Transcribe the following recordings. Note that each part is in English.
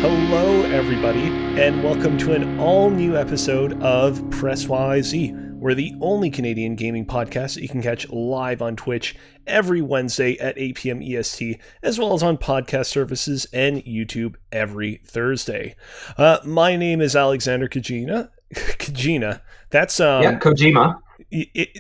Hello, everybody, and welcome to an all-new episode of Press YYZ. We're the only Canadian gaming podcast that you can catch live on Twitch every Wednesday at 8 p.m. EST, as well as on podcast services and YouTube every Thursday. My name is Alexander Kajina. That's Kojima.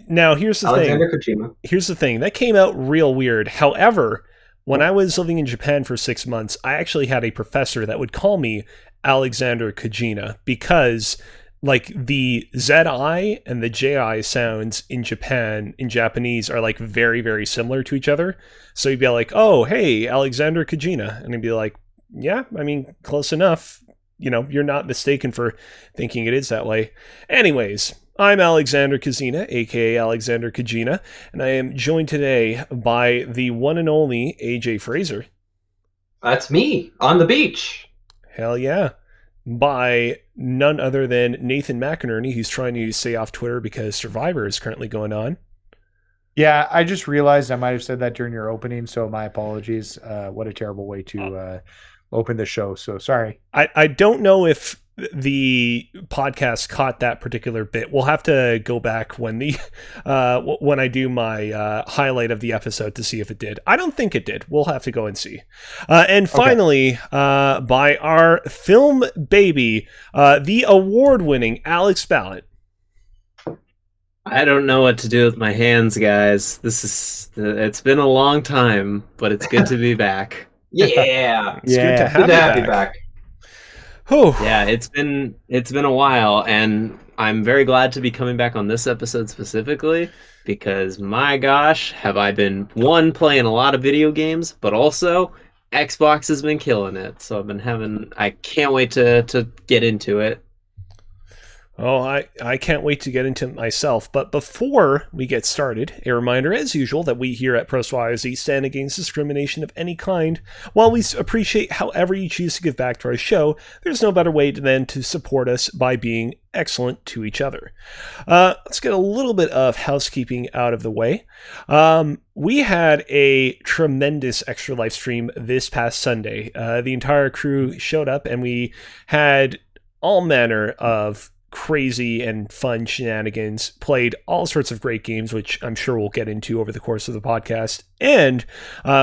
Now, here's the Alexander thing. Kojima. Here's the thing. That came out real weird. However, when I was living in Japan for 6 months, I actually had a professor that would call me Alexander Kajina because, like, the ZI and the JI sounds in Japanese are, like, very, very similar to each other. So you'd be like, oh, hey, Alexander Kajina. And I'd be like, yeah, I mean, close enough. You know, you're not mistaken for thinking it is that way. Anyways, I'm Alexander Kazina, aka Alexander Kajina, and I am joined today by the one and only AJ Fraser. That's me, on the beach. Hell yeah. By none other than Nathan McInerney, who's trying to stay off Twitter because Survivor is currently going on. Yeah, I just realized I might have said that during your opening, so my apologies. What a terrible way to open the show, so sorry. I don't know if the podcast caught that particular bit. We'll have to go back when when I do my highlight of the episode to see if it did. I don't think it did. We'll have to go and see. And finally, by our film baby, the award-winning Alex Balant. I don't know what to do with my hands, guys. It's been a long time, but it's good to be back. Yeah. It's good to have you back. Oh. Yeah, it's been a while, and I'm very glad to be coming back on this episode specifically because, my gosh, have I been, one, playing a lot of video games, but also Xbox has been killing it. So I can't wait to get into it. Oh, I can't wait to get into it myself. But before we get started, a reminder, as usual, that we here at Press YYZ stand against discrimination of any kind. While we appreciate however you choose to give back to our show, there's no better way than to support us by being excellent to each other. Let's get a little bit of housekeeping out of the way. We had a tremendous extra live stream this past Sunday. The entire crew showed up, and we had all manner of crazy and fun shenanigans, played all sorts of great games, which I'm sure we'll get into over the course of the podcast. And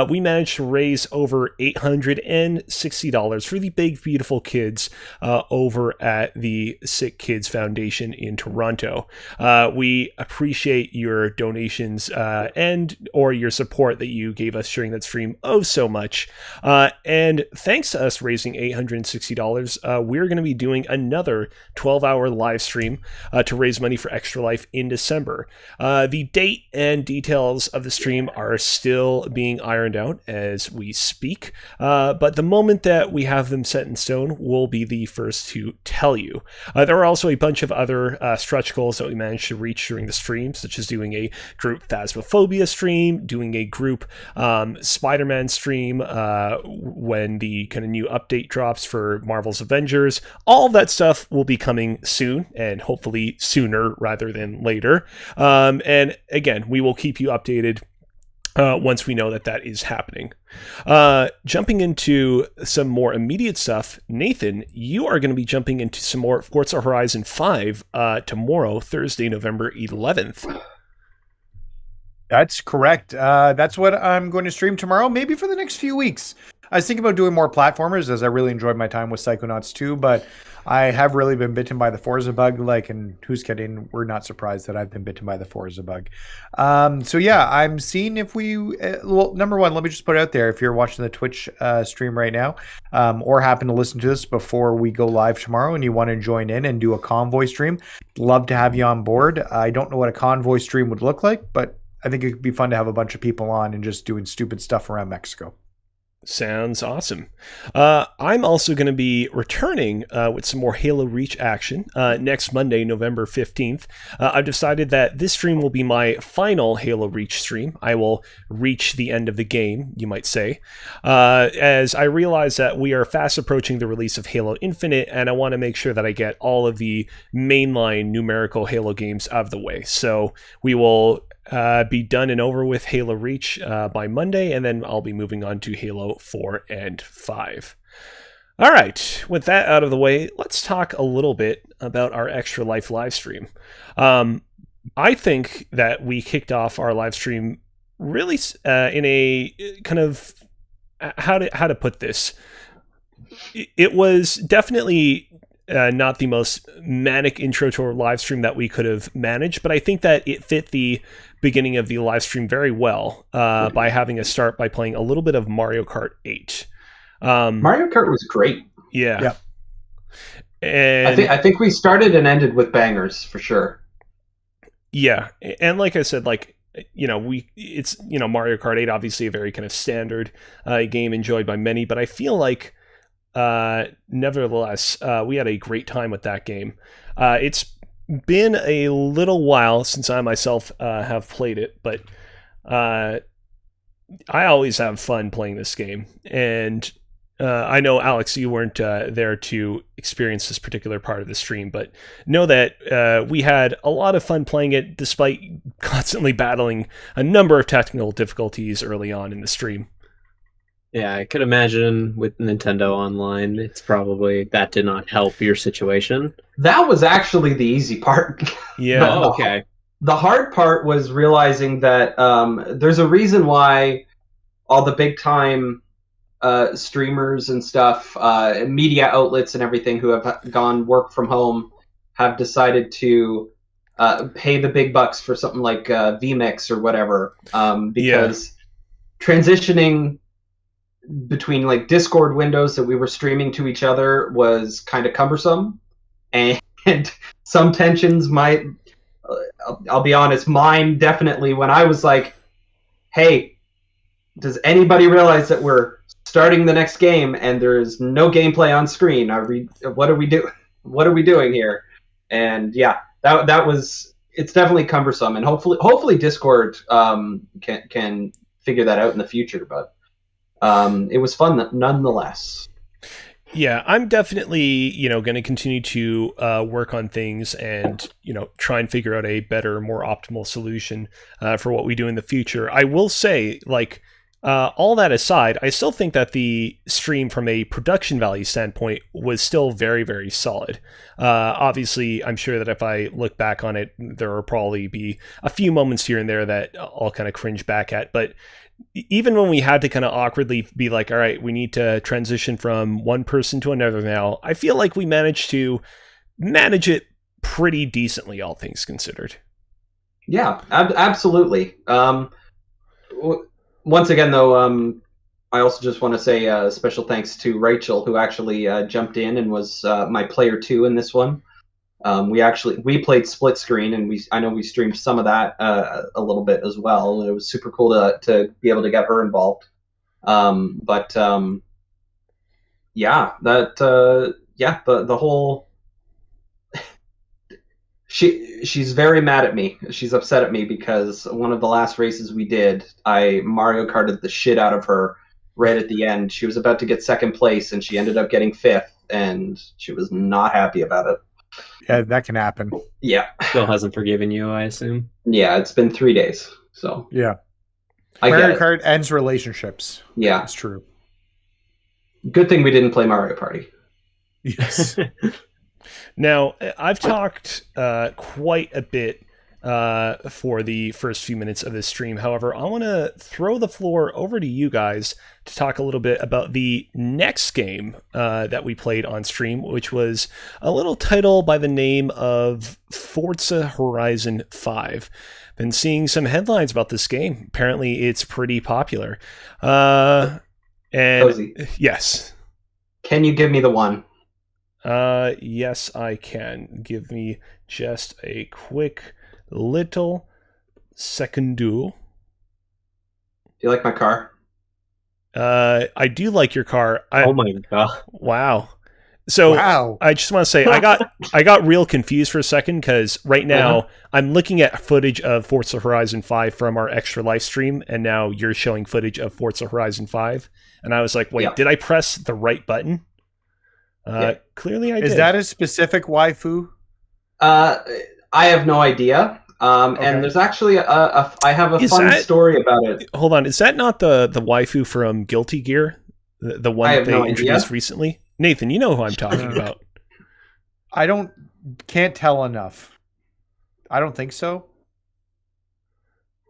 we managed to raise over $860 for the Big Beautiful Kids over at the Sick Kids Foundation in Toronto. We appreciate your donations and or your support that you gave us during that stream so much. And thanks to us raising $860, we're going to be doing another 12-hour live stream to raise money for Extra Life in December. The date and details of the stream are still being ironed out as we speak, but the moment that we have them set in stone, we'll be the first to tell you. There are also a bunch of other stretch goals that we managed to reach during the stream, such as doing a group Phasmophobia stream, doing a group Spider-Man stream when the kind of new update drops for Marvel's Avengers. All of that stuff will be coming soon, and hopefully sooner rather than later. And again, we will keep you updated once we know that is happening. Jumping into some more immediate stuff, Nathan, you are going to be jumping into some more Forza Horizon 5 tomorrow, Thursday, November 11th. That's correct. That's what I'm going to stream tomorrow, maybe for the next few weeks. I was thinking about doing more platformers as I really enjoyed my time with Psychonauts 2, but I have really been bitten by the Forza bug. And who's kidding? We're not surprised that I've been bitten by the Forza bug. So yeah, I'm seeing if we, well, number one, let me just put it out there. If you're watching the Twitch stream right now, or happen to listen to this before we go live tomorrow and you want to join in and do a convoy stream, love to have you on board. I don't know what a convoy stream would look like, but I think it could be fun to have a bunch of people on and just doing stupid stuff around Mexico. Sounds awesome. I'm also going to be returning with some more Halo Reach action next Monday, November 15th. I've decided that this stream will be my final Halo Reach stream. I will reach the end of the game, you might say, as I realize that we are fast approaching the release of Halo Infinite, and I want to make sure that I get all of the mainline numerical Halo games out of the way. So we will be done and over with Halo Reach by Monday, and then I'll be moving on to Halo 4 and 5. All right, with that out of the way, let's talk a little bit about our Extra Life live stream. I think that we kicked off our live stream really in a kind of how to put this. It was definitely not the most manic intro to our live stream that we could have managed, but I think that it fit the beginning of the live stream very well by having us start by playing a little bit of Mario Kart 8. Mario Kart was great. Yeah. Yep. And I think we started and ended with bangers for sure. yeah, and like I said, like, it's Mario Kart 8, obviously a very kind of standard game enjoyed by many, but I feel like nevertheless we had a great time with that game. It's been a little while since I myself have played it, but I always have fun playing this game, and I know, Alex, you weren't there to experience this particular part of the stream, but know that we had a lot of fun playing it despite constantly battling a number of technical difficulties early on in the stream. Yeah, I could imagine with Nintendo Online, it's probably that did not help your situation. That was actually the easy part. Yeah. Oh, okay. The hard part was realizing that there's a reason why all the big time streamers and stuff, media outlets and everything who have gone work from home have decided to pay the big bucks for something like vMix or whatever, because transitioning between like Discord windows that we were streaming to each other was kind of cumbersome, and some tensions might, I'll be honest, mine definitely, when I was like, hey, does anybody realize that we're starting the next game and there's no gameplay on screen? What are we doing here? And yeah, that was, it's definitely cumbersome, and hopefully Discord can figure that out in the future, but it was fun nonetheless. Yeah, I'm definitely, going to continue to work on things and, try and figure out a better, more optimal solution for what we do in the future. I will say, like, all that aside, I still think that the stream from a production value standpoint was still very, very solid. Obviously, I'm sure that if I look back on it, there will probably be a few moments here and there that I'll kind of cringe back at. But even when we had to kind of awkwardly be like, all right, we need to transition from one person to another now, I feel like we managed to manage it pretty decently, all things considered. Yeah, absolutely. Once again, though, I also just want to say special thanks to Rachel, who actually jumped in and was my player 2 in this one. We played split screen, and I know we streamed some of that a little bit as well. It was super cool to be able to get her involved. The whole she's very mad at me. She's upset at me because one of the last races we did, I Mario Karted the shit out of her right at the end. She was about to get second place, and she ended up getting 5th, and she was not happy about it. Yeah, that can happen. Yeah. Still hasn't forgiven you, I assume. Yeah, it's been 3 days, so yeah. I Mario get it. Kart ends relationships. Yeah, That's true. Good thing we didn't play Mario Party. Yes. Now, I've talked quite a bit for the first few minutes of this stream. However, I want to throw the floor over to you guys to talk a little bit about the next game that we played on stream, which was a little title by the name of Forza Horizon 5. Been seeing some headlines about this game. Apparently, it's pretty popular. And Cozy, yes. can you give me the one? Yes, I can. Give me just a quick little second. Do you like my car? I do like your car. Oh my god! Wow. So wow. I just want to say I got real confused for a second because right now I'm looking at footage of Forza Horizon 5 from our extra live stream, and now you're showing footage of Forza Horizon 5, and I was like, wait, did I press the right button? Clearly I did. Is that a specific waifu? I have no idea. And there's actually I have a fun story about it. Hold on, is that not the waifu from Guilty Gear? The one that they introduced recently? Nathan, you know who I'm talking about. Can't tell enough. I don't think so.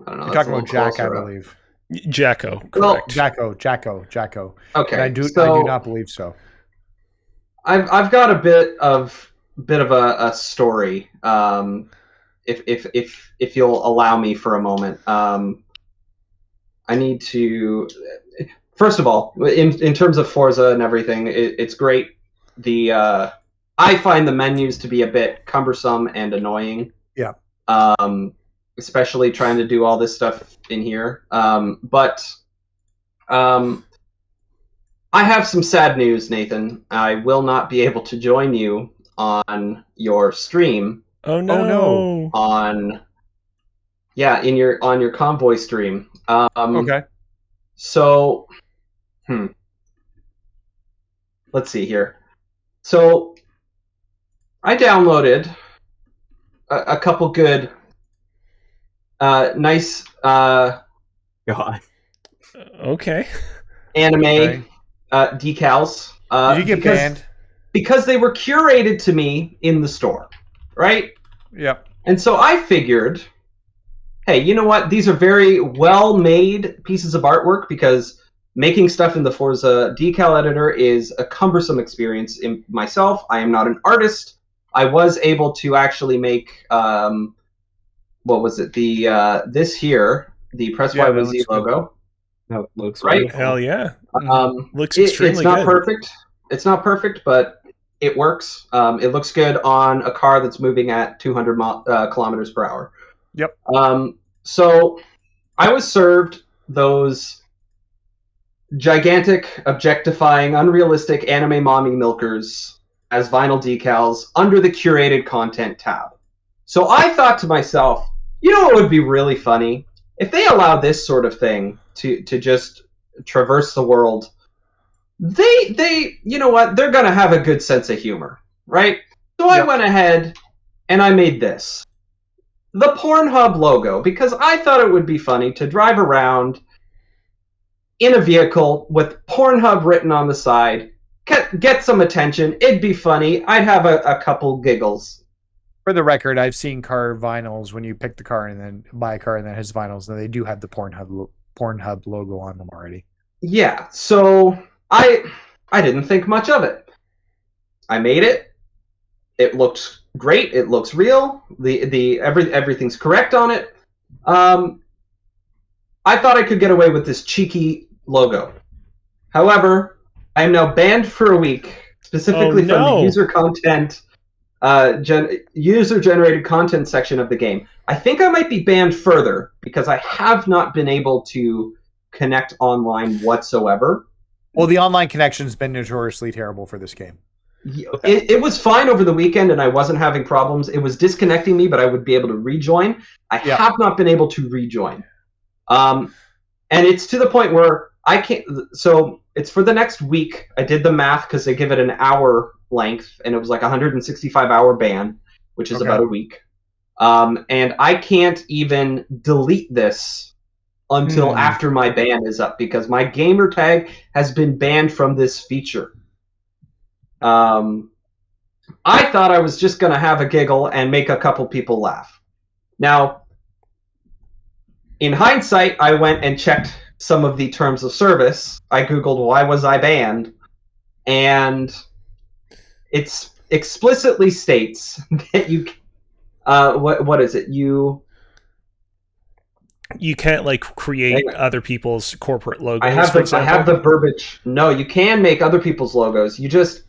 I don't know. You're talking about Jack, I believe. Jacko, correct. Well, Jacko. Okay, And I do not believe so. I've got a bit of a story. If you'll allow me for a moment, I need to. First of all, in terms of Forza and everything, it's great. I find the menus to be a bit cumbersome and annoying. Yeah. Especially trying to do all this stuff in here. But I have some sad news, Nathan. I will not be able to join you on your stream. Oh no! On your Convoy stream. Okay. So, let's see here. So, I downloaded a couple good, nice, God. Okay. anime decals. Did you get banned? Because they were curated to me in the store, right? Yep. And so I figured, hey, you know what? These are very well-made pieces of artwork because making stuff in the Forza decal editor is a cumbersome experience in myself. I am not an artist. I was able to actually make, what was it? This here, the Press YYZ logo. That looks right. wonderful. Hell yeah. Looks extremely it's not good. perfect. It's not perfect, but it works. It looks good on a car that's moving at 200 kilometers per hour. Yep. So I was served those gigantic, objectifying, unrealistic anime mommy milkers as vinyl decals under the curated content tab. So I thought to myself, you know what would be really funny? If they allow this sort of thing to just traverse the world, they you know what? They're going to have a good sense of humor, right? So I went ahead and I made this. The Pornhub logo, because I thought it would be funny to drive around in a vehicle with Pornhub written on the side, get some attention. It'd be funny. I'd have a couple giggles. For the record, I've seen car vinyls when you pick the car and then buy a car and then it has vinyls, and they do have the Pornhub logo on them already. Yeah, so I didn't think much of it. I made it. It looks great. It looks real. Everything's correct on it. I thought I could get away with this cheeky logo. However, I am now banned for a week, specifically from the user content, user-generated content section of the game. I think I might be banned further because I have not been able to connect online whatsoever. Well, the online connection's been notoriously terrible for this game. It was fine over the weekend, and I wasn't having problems. It was disconnecting me, but I would be able to rejoin. I have not been able to rejoin. And it's to the point where I can't... So it's for the next week. I did the math because they give it an hour length, and it was like 165-hour ban, which is about a week. And I can't even delete this until after my ban is up, because my gamer tag has been banned from this feature. I thought I was just going to have a giggle and make a couple people laugh. Now, in hindsight, I went and checked some of the terms of service. I Googled, why was I banned? And it explicitly states that you... what is it? You can't, like, create other people's corporate logos. I have the verbiage. No, you can make other people's logos. You just...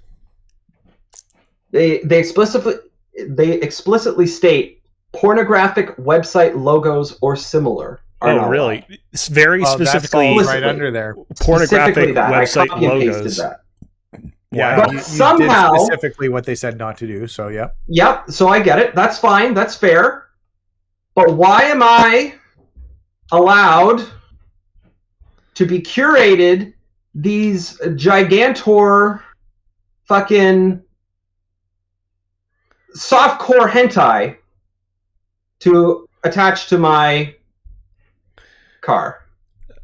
They explicitly state pornographic website logos or similar. Oh, really? Allowed. It's very specifically right under there. Pornographic website logos. That. Yeah, but somehow did specifically what they said not to do. So yeah. Yep. So I get it. That's fine. That's fair. But why am I allowed to be curated these gigantor fucking softcore hentai to attach to my car?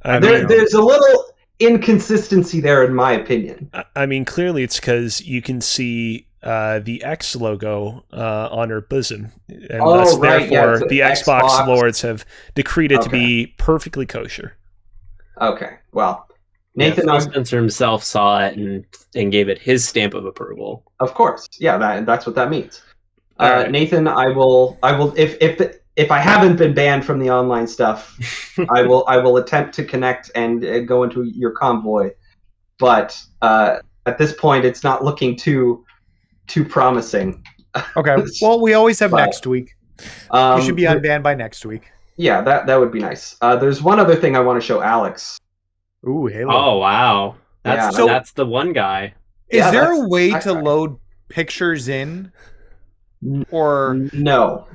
There's a little... inconsistency there, in my opinion. I mean, clearly it's because you can see the X logo on her bosom, and thus, therefore, the Xbox lords have decreed it to be perfectly kosher. Okay, well, Nathan Phil Spencer himself saw it and gave it his stamp of approval. Of course, yeah, that's what that means. Right. Nathan, I will, if I haven't been banned from the online stuff, I will attempt to connect and go into your convoy, but at this point, it's not looking too promising. Okay. Well, we always have next week. You should be unbanned by next week. Yeah, that would be nice. There's one other thing I want to show Alex. Ooh, Halo. Oh, wow. That's the one guy. Is there a way to load pictures in? Or no?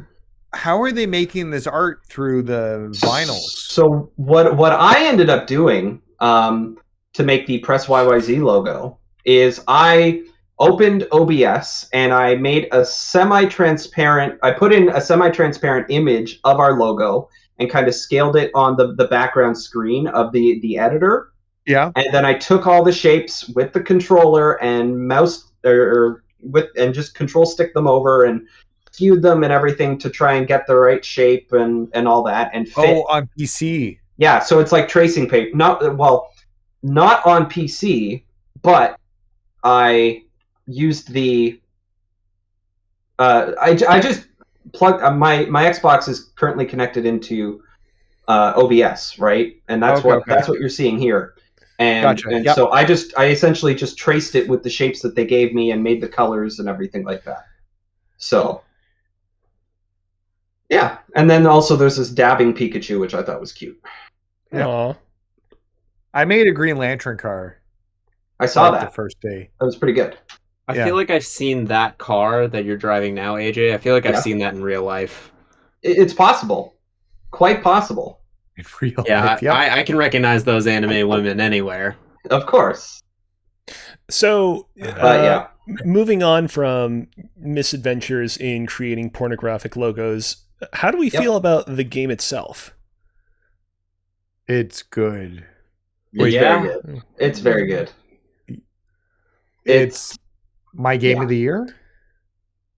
How are they making this art through the vinyls? So what I ended up doing to make the Press YYZ logo is I opened OBS and I made a semi-transparent. I put in a semi-transparent image of our logo and kind of scaled it on the background screen of the editor. Yeah. And then I took all the shapes with the controller and mouse and just control stick them over and skewed them and everything to try and get the right shape and all that and fit. Oh, on PC. Yeah, so it's like tracing paper. Not on PC, but I used the I just plugged my Xbox is currently connected into OBS, right? And that's that's what you're seeing here. And, gotcha. And so I essentially just traced it with the shapes that they gave me and made the colors and everything like that. So yeah, and then also there's this dabbing Pikachu, which I thought was cute. Yeah. I made a Green Lantern car. I saw that the first day. That was pretty good. I feel like I've seen that car that you're driving now, AJ. I feel like I've seen that in real life. It's possible. Quite possible. In real life, yeah. I can recognize those anime women anywhere. Of course. So, moving on from misadventures in creating pornographic logos, how do we feel about the game itself? It's good. It's very good. It's very good. It's my game of the year.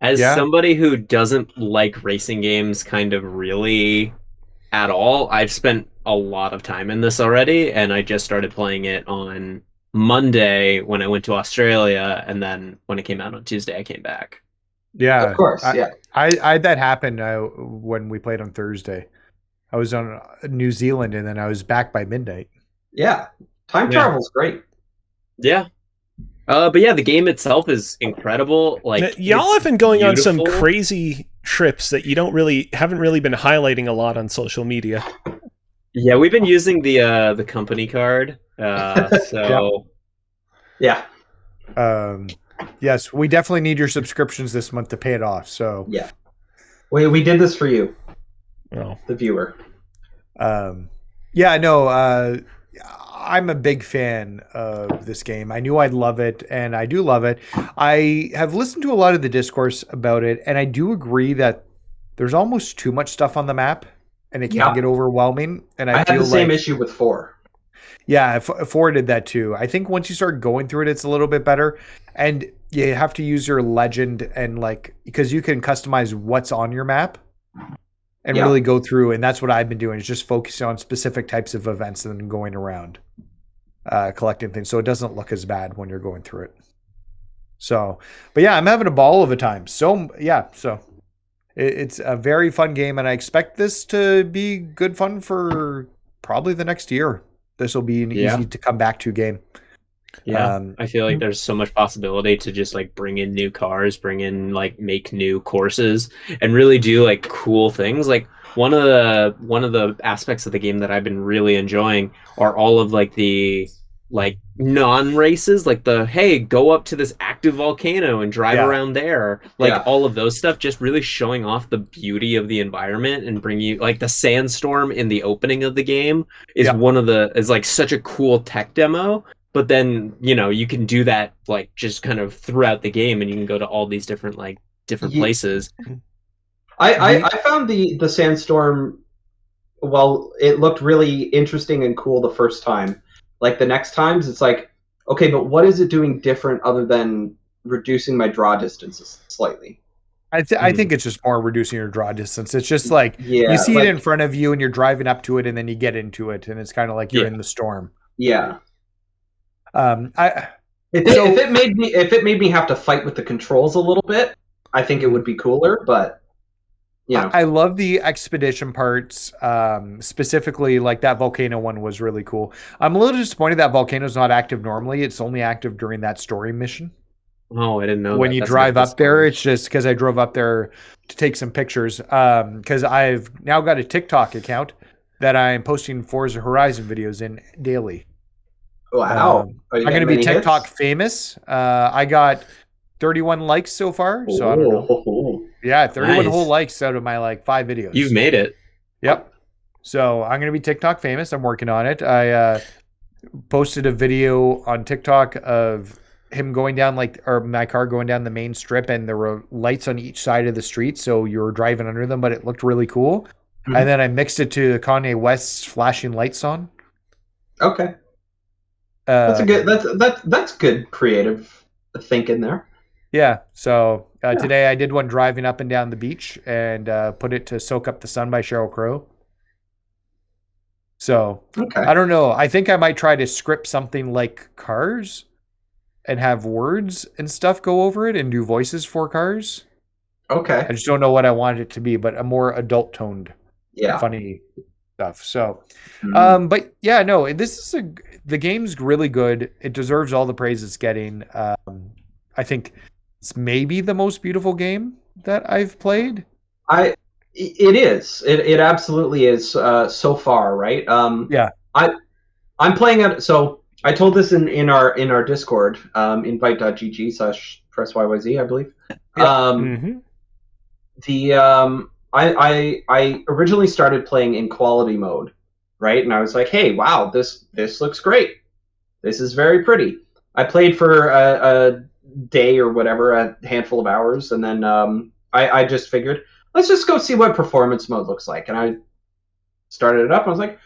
As somebody who doesn't like racing games kind of really at all, I've spent a lot of time in this already, and I just started playing it on Monday when I went to Australia, and then when it came out on Tuesday, I came back. Yeah, of course. I that happened when we played on Thursday. I was on New Zealand, and then I was back by midnight. Yeah, time travel's great. Yeah. But yeah, the game itself is incredible. Like y'all have been going on some crazy trips that you haven't really been highlighting a lot on social media. Yeah, we've been using the company card. So yeah. Yes, we definitely need your subscriptions this month to pay it off. So yeah, we did this for you, the viewer. I'm a big fan of this game. I knew I'd love it, and I do love it. I have listened to a lot of the discourse about it, and I do agree that there's almost too much stuff on the map, and it can get overwhelming. And I feel had the same issue with 4. Yeah, 4 did that too. I think once you start going through it, it's a little bit better. And you have to use your legend and because you can customize what's on your map and really go through. And that's what I've been doing, is just focusing on specific types of events and then going around collecting things. So it doesn't look as bad when you're going through it. So, but yeah, I'm having a ball of a time. So yeah, it's a very fun game, and I expect this to be good fun for probably the next year. This will be an easy to come back to game. Yeah, I feel like there's so much possibility to just bring in new cars, make new courses, and really do cool things. Like one of the aspects of the game that I've been really enjoying are all of the non-races, go up to this active volcano and drive around there. All of those stuff, just really showing off the beauty of the environment and bring you the sandstorm in the opening of the game is is such a cool tech demo. But then, you can do that just kind of throughout the game, and you can go to all these different places. I found the sandstorm, well, it looked really interesting and cool the first time. like the next times, it's like, okay, but what is it doing different other than reducing my draw distances slightly? I think it's just more reducing your draw distance. It's just like you see it in front of you and you're driving up to it and then you get into it and it's kind of like you're in the storm. Yeah. If it made me have to fight with the controls a little bit, I think it would be cooler, but you know. I love the expedition parts, specifically like that volcano one was really cool. I'm a little disappointed that volcano's not active normally. It's only active during that story mission. Oh, I didn't know. When you drive up there, it's just because I drove up there to take some pictures. Because I've now got a TikTok account that I'm posting Forza Horizon videos in daily. Wow. I'm going to be TikTok famous. I got 31 likes so far. So I don't know. Yeah, 31 whole likes out of my like 5 videos. You've made it. Yep. So I'm going to be TikTok famous. I'm working on it. I posted a video on TikTok of him going down my car going down the main strip, and there were lights on each side of the street, so you were driving under them, but it looked really cool. Mm-hmm. And then I mixed it to Kanye West's flashing lights song. Okay. That's good creative thinking there. Yeah. So today I did one driving up and down the beach and put it to Soak Up the Sun by Sheryl Crow. So I don't know. I think I might try to script something like Cars and have words and stuff go over it and do voices for Cars. Okay. I just don't know what I want it to be, but a more adult toned, funny stuff. So, but yeah, no, this is the game's really good. It deserves all the praise it's getting. I think it's maybe the most beautiful game that I've played. It is. It absolutely is so far, right? Yeah. I'm playing it. So I told this in our Discord, invite.gg/Press YYZ, I believe. I originally started playing in quality mode, right? And I was like, hey, wow, this looks great. This is very pretty. I played for a day or whatever, a handful of hours, and then I just figured, let's just go see what performance mode looks like. And I started it up. I was like,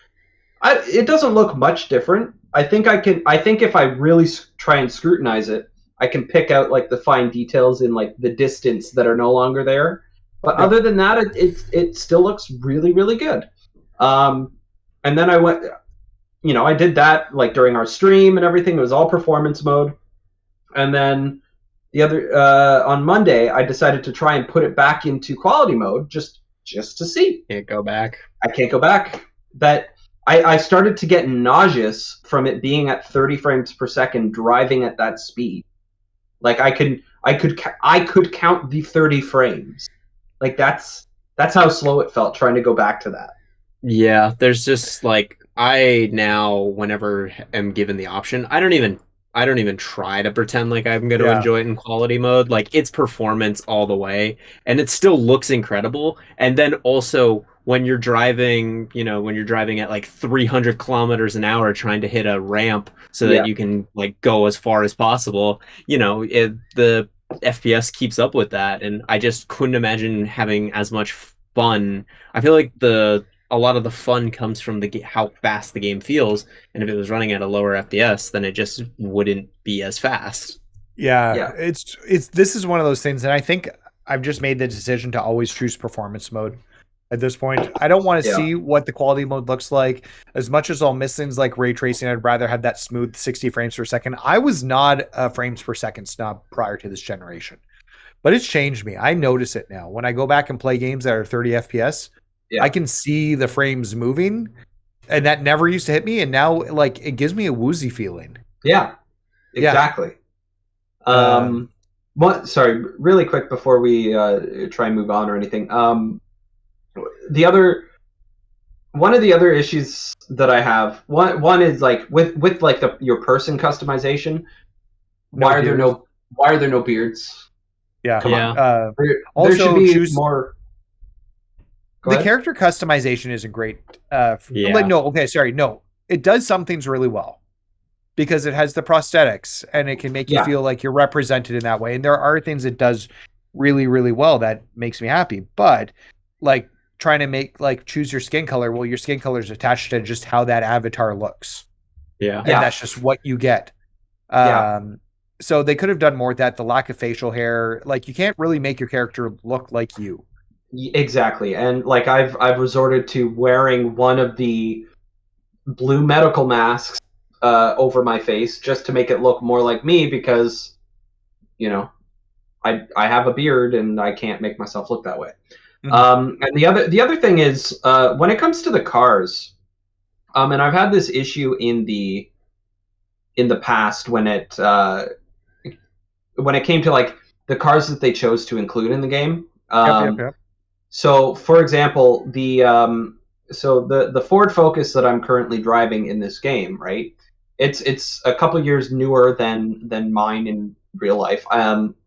it doesn't look much different. I think if I really try and scrutinize it, I can pick out like the fine details in like the distance that are no longer there. But other than that, it still looks really, really good. And then I went, I did that like during our stream and everything. It was all performance mode. And then the other on Monday, I decided to try and put it back into quality mode just to see. Can't go back. I can't go back. I started to get nauseous from it being at 30 frames per second, driving at that speed. Like I could count the 30 frames. Like that's how slow it felt trying to go back to that. Yeah, there's just like I now whenever am given the option, I don't even try to pretend like I'm going to enjoy it in quality mode. Like it's performance all the way, and it still looks incredible. And then also when you're driving, at like 300 kilometers an hour trying to hit a ramp so that you can like go as far as possible, the FPS keeps up with that. And I just couldn't imagine having as much fun. I feel like a lot of the fun comes from how fast the game feels, and if it was running at a lower FPS, then it just wouldn't be as fast. Yeah. It's this is one of those things, and I think I've just made the decision to always choose performance mode at this point. I don't want to see what the quality mode looks like. As much as I'll miss things like ray tracing, I'd rather have that smooth 60 frames per second. I was not a frames per second snob prior to this generation, but it's changed me. I notice it now. When I go back and play games that are 30 FPS, I can see the frames moving, and that never used to hit me. And now, like, it gives me a woozy feeling. Yeah, exactly. Sorry, really quick before we try and move on or anything. One of the other issues that I have, one is like with like your person customization. Why are there no beards? Yeah, come on. There should be more. The character customization isn't great. No. It does some things really well because it has the prosthetics and it can make you feel like you're represented in that way. And there are things it does really, really well that makes me happy. But like trying to choose your skin color, well, your skin color is attached to just how that avatar looks. Yeah. And that's just what you get. So they could have done more with that. The lack of facial hair, like you can't really make your character look like you. Exactly. And like I've resorted to wearing one of the blue medical masks over my face just to make it look more like me, because you know I have a beard and I can't make myself look that way. And the other thing is when it comes to the cars, and I've had this issue in the past when it came to like the cars that they chose to include in the game. Yep. So, for example, the Ford Focus that I'm currently driving in this game, right? It's a couple years newer than mine in real life.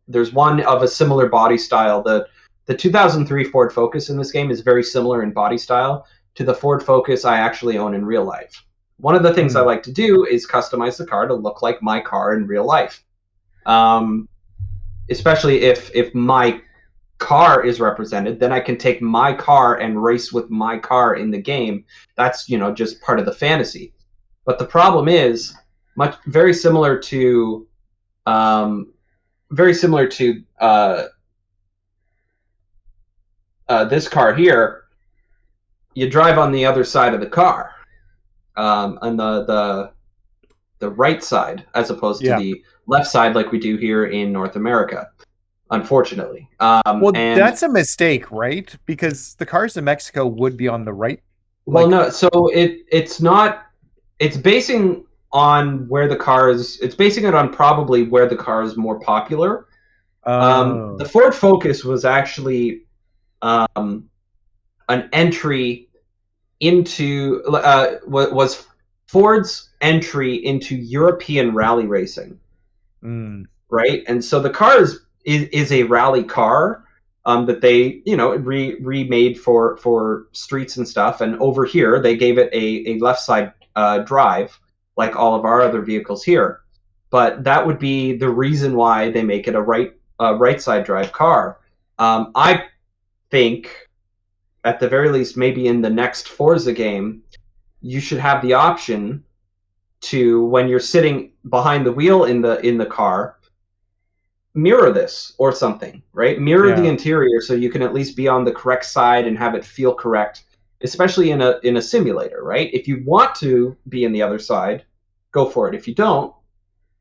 There's one of a similar body style. The 2003 Ford Focus in this game is very similar in body style to the Ford Focus I actually own in real life. One of the things I like to do is customize the car to look like my car in real life. Especially if my car is represented, then I can take my car and race with my car in the game. That's, just part of the fantasy. But the problem is very similar to this car here. You drive on the other side of the car, on the right side, as opposed to the left side like we do here in North America, unfortunately. That's a mistake, right? Because the cars in Mexico would be on the right. Well, no. So it's not. It's basing on where the car is. It's basing it on probably where the car is more popular. The Ford Focus was actually an entry into was Ford's entry into European rally racing, right? And so the car is a rally car that they remade for streets and stuff. And over here they gave it a left side drive like all of our other vehicles here. But that would be the reason why they make it a right side drive car. I think at the very least, maybe in the next Forza game, you should have the option to, when you're sitting behind the wheel in the car, mirror this or something, right? Mirror the interior so you can at least be on the correct side and have it feel correct, especially in a simulator, right? If you want to be in the other side, go for it. If you don't,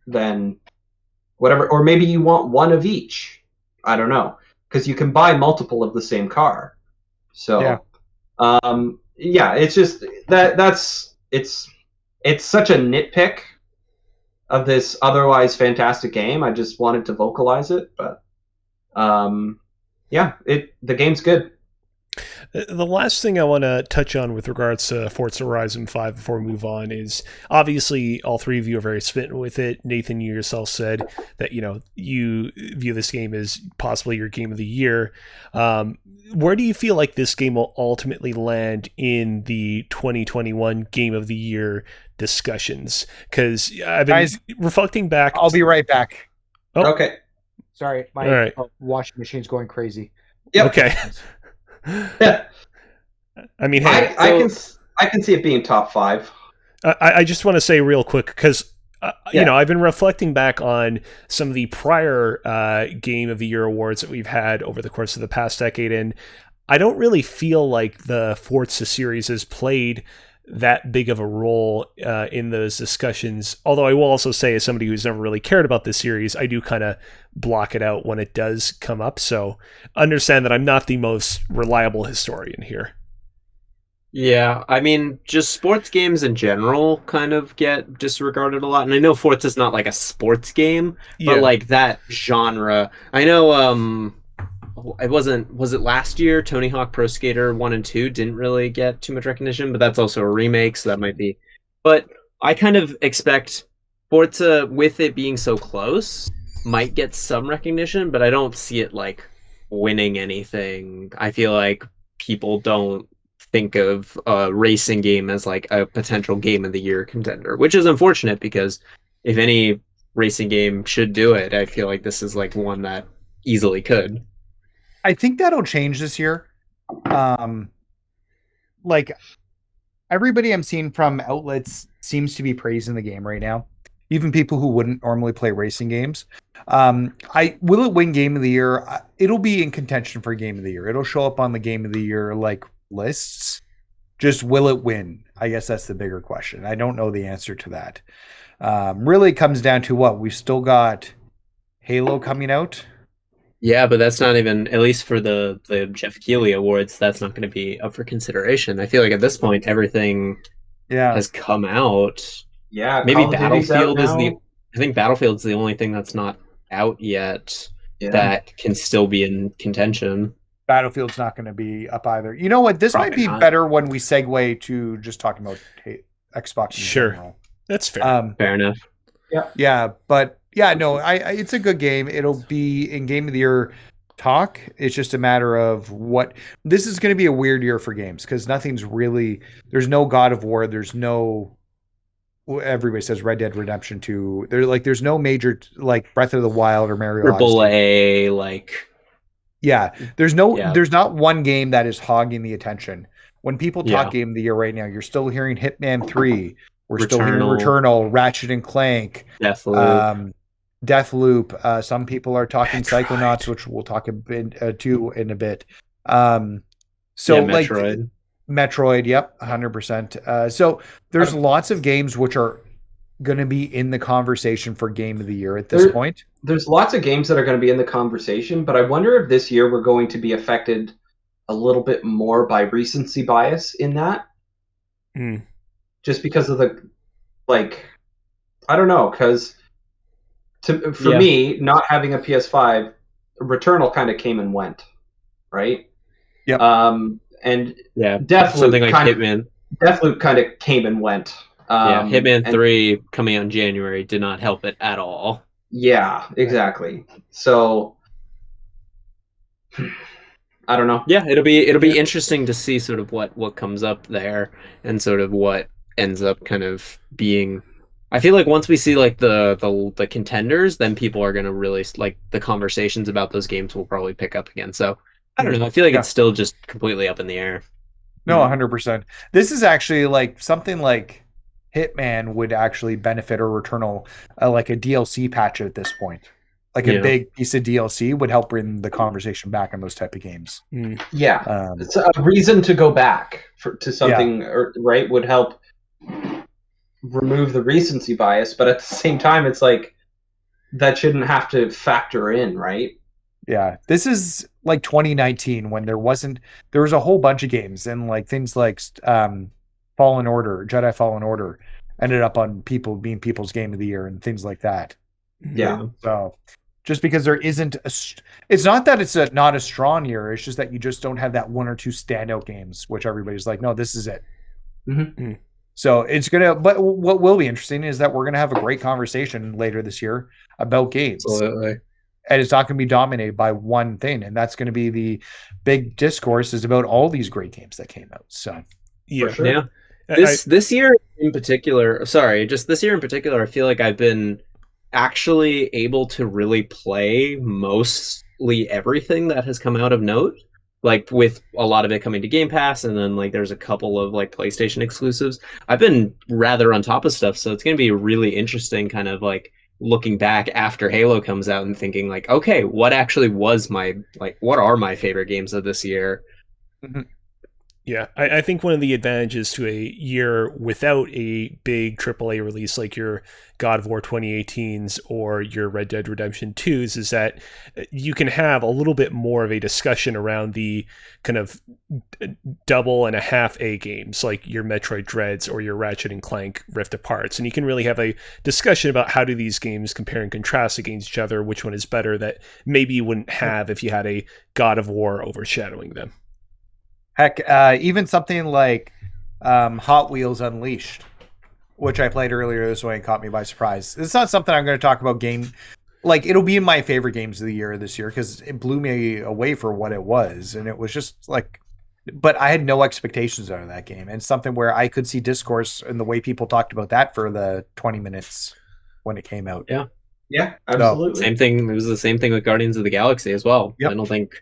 then whatever. Or maybe you want one of each. I don't know, because you can buy multiple of the same car. So, it's just it's such a nitpick of this otherwise fantastic game. I just wanted to vocalize it, but the game's good. The last thing I want to touch on with regards to Forza Horizon 5 before we move on is, obviously all three of you are very smitten with it. Nathan, you yourself said that you view this game as possibly your game of the year. Where do you feel like this game will ultimately land in the 2021 Game of the Year discussions? Because I've been reflecting back. I'll be right back. Oh. Okay. Sorry, my washing machine's going crazy. Yep. Okay. Yeah. I mean, I can see it being top 5. I just want to say real quick, because I've been reflecting back on some of the prior Game of the Year awards that we've had over the course of the past decade, and I don't really feel like the Forza series has played that big of a role in those discussions. Although I will also say, as somebody who's never really cared about this series, I do kind of block it out when it does come up. So understand that I'm not the most reliable historian here. Yeah, I mean, just sports games in general kind of get disregarded a lot. And I know Forza's not like a sports game, but like that genre. I know was it last year Tony Hawk Pro Skater 1 and 2 didn't really get too much recognition, but that's also a remake, so that might be. But I kind of expect Forza, with it being so close, might get some recognition, but I don't see it like winning anything. I feel like people don't think of a racing game as like a potential Game of the Year contender, which is unfortunate, because if any racing game should do it, I feel like this is like one that easily could. I think that'll change this year. Like everybody I'm seeing from outlets seems to be praising the game right now. Even people who wouldn't normally play racing games. Will it win Game of the Year? It'll be in contention for Game of the Year. It'll show up on the Game of the Year like lists. Just will it win? I guess that's the bigger question. I don't know the answer to that. Really, it comes down to what we've still got. Halo coming out. Yeah, but that's not even, at least for the Jeff Keighley Awards, that's not going to be up for consideration. I feel like at this point everything has come out. Yeah, maybe Battlefield is I think Battlefield's the only thing that's not out yet that can still be in contention. Battlefield's not going to be up either. You know what? This might be better when we segue to just talking about Xbox. Sure, general. That's fair. Fair enough. Yeah, but yeah, no, it's a good game. It'll be in Game of the Year talk. It's just a matter of what this is going to be a weird year for games because nothing's really. There's no God of War. There's no. Everybody says Red Dead Redemption 2. There's no major like Breath of the Wild or Mario AAA like. Yeah, there's not one game that is hogging the attention. When people talk Game of the Year right now, you're still hearing Hitman 3. We're still hearing Returnal, Ratchet and Clank, Deathloop. Some people are talking Psychonauts, which we'll talk a bit too in a bit. Metroid, yep, 100%. So there's lots of games which are going to be in the conversation for Game of the Year at this point. There's lots of games that are going to be in the conversation, but I wonder if this year we're going to be affected a little bit more by recency bias in that. Just because of the, I don't know, because for me, not having a PS5, Returnal kind of came and went, right? Yep. And Deathloop kind of came and went. Hitman 3 coming out in January did not help it at all. Yeah, exactly. So I don't know. Yeah, it'll be interesting to see sort of what comes up there and sort of what ends up kind of being. I feel like once we see like the contenders, then people are gonna really like the conversations about those games will probably pick up again. So I don't know. I feel like it's still just completely up in the air. No, 100%. This is actually like something like Hitman would actually benefit, or Returnal, like a DLC patch at this point. Like a big piece of DLC would help bring the conversation back on those type of games. Yeah, it's a reason to go back to something, right? Would help remove the recency bias, but at the same time, it's like that shouldn't have to factor in, right? Yeah, this is like 2019 when there was a whole bunch of games and like things like Jedi Fallen Order ended up on people's Game of the Year and things like that. Yeah. So just because there isn't it's not that it's not a strong year, it's just that you just don't have that one or two standout games, which everybody's like, no, this is it. Mm-hmm. So but what will be interesting is that we're going to have a great conversation later this year about games. Absolutely. And it's not going to be dominated by one thing. And that's going to be the big discourse is about all these great games that came out. So, for sure. Yeah. This year in particular, I feel like I've been actually able to really play mostly everything that has come out of note. Like with a lot of it coming to Game Pass, and then like there's a couple of like PlayStation exclusives. I've been rather on top of stuff, so it's going to be really interesting kind of like looking back after Halo comes out and thinking like, okay, what actually was what are my favorite games of this year? Mm-hmm. Yeah, I think one of the advantages to a year without a big AAA release like your God of War 2018s or your Red Dead Redemption 2s is that you can have a little bit more of a discussion around the kind of double and a half A games like your Metroid Dreads or your Ratchet and Clank Rift Aparts. And you can really have a discussion about how do these games compare and contrast against each other, which one is better that maybe you wouldn't have if you had a God of War overshadowing them. Heck, even something like Hot Wheels Unleashed, which I played earlier this way and caught me by surprise. It's not something I'm going to talk about it'll be in my favorite games of the year this year because it blew me away for what it was. And it was just like, but I had no expectations out of that game. And something where I could see discourse and the way people talked about that for the 20 minutes when it came out. Yeah. Yeah, absolutely. Same thing. It was the same thing with Guardians of the Galaxy as well. Yep. I don't think,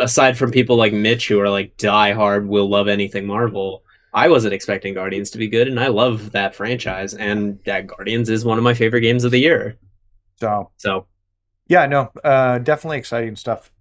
aside from people like Mitch who are like die hard, will love anything Marvel, I wasn't expecting Guardians to be good, and I love that franchise. And that Guardians is one of my favorite games of the year. So yeah, no, definitely exciting stuff.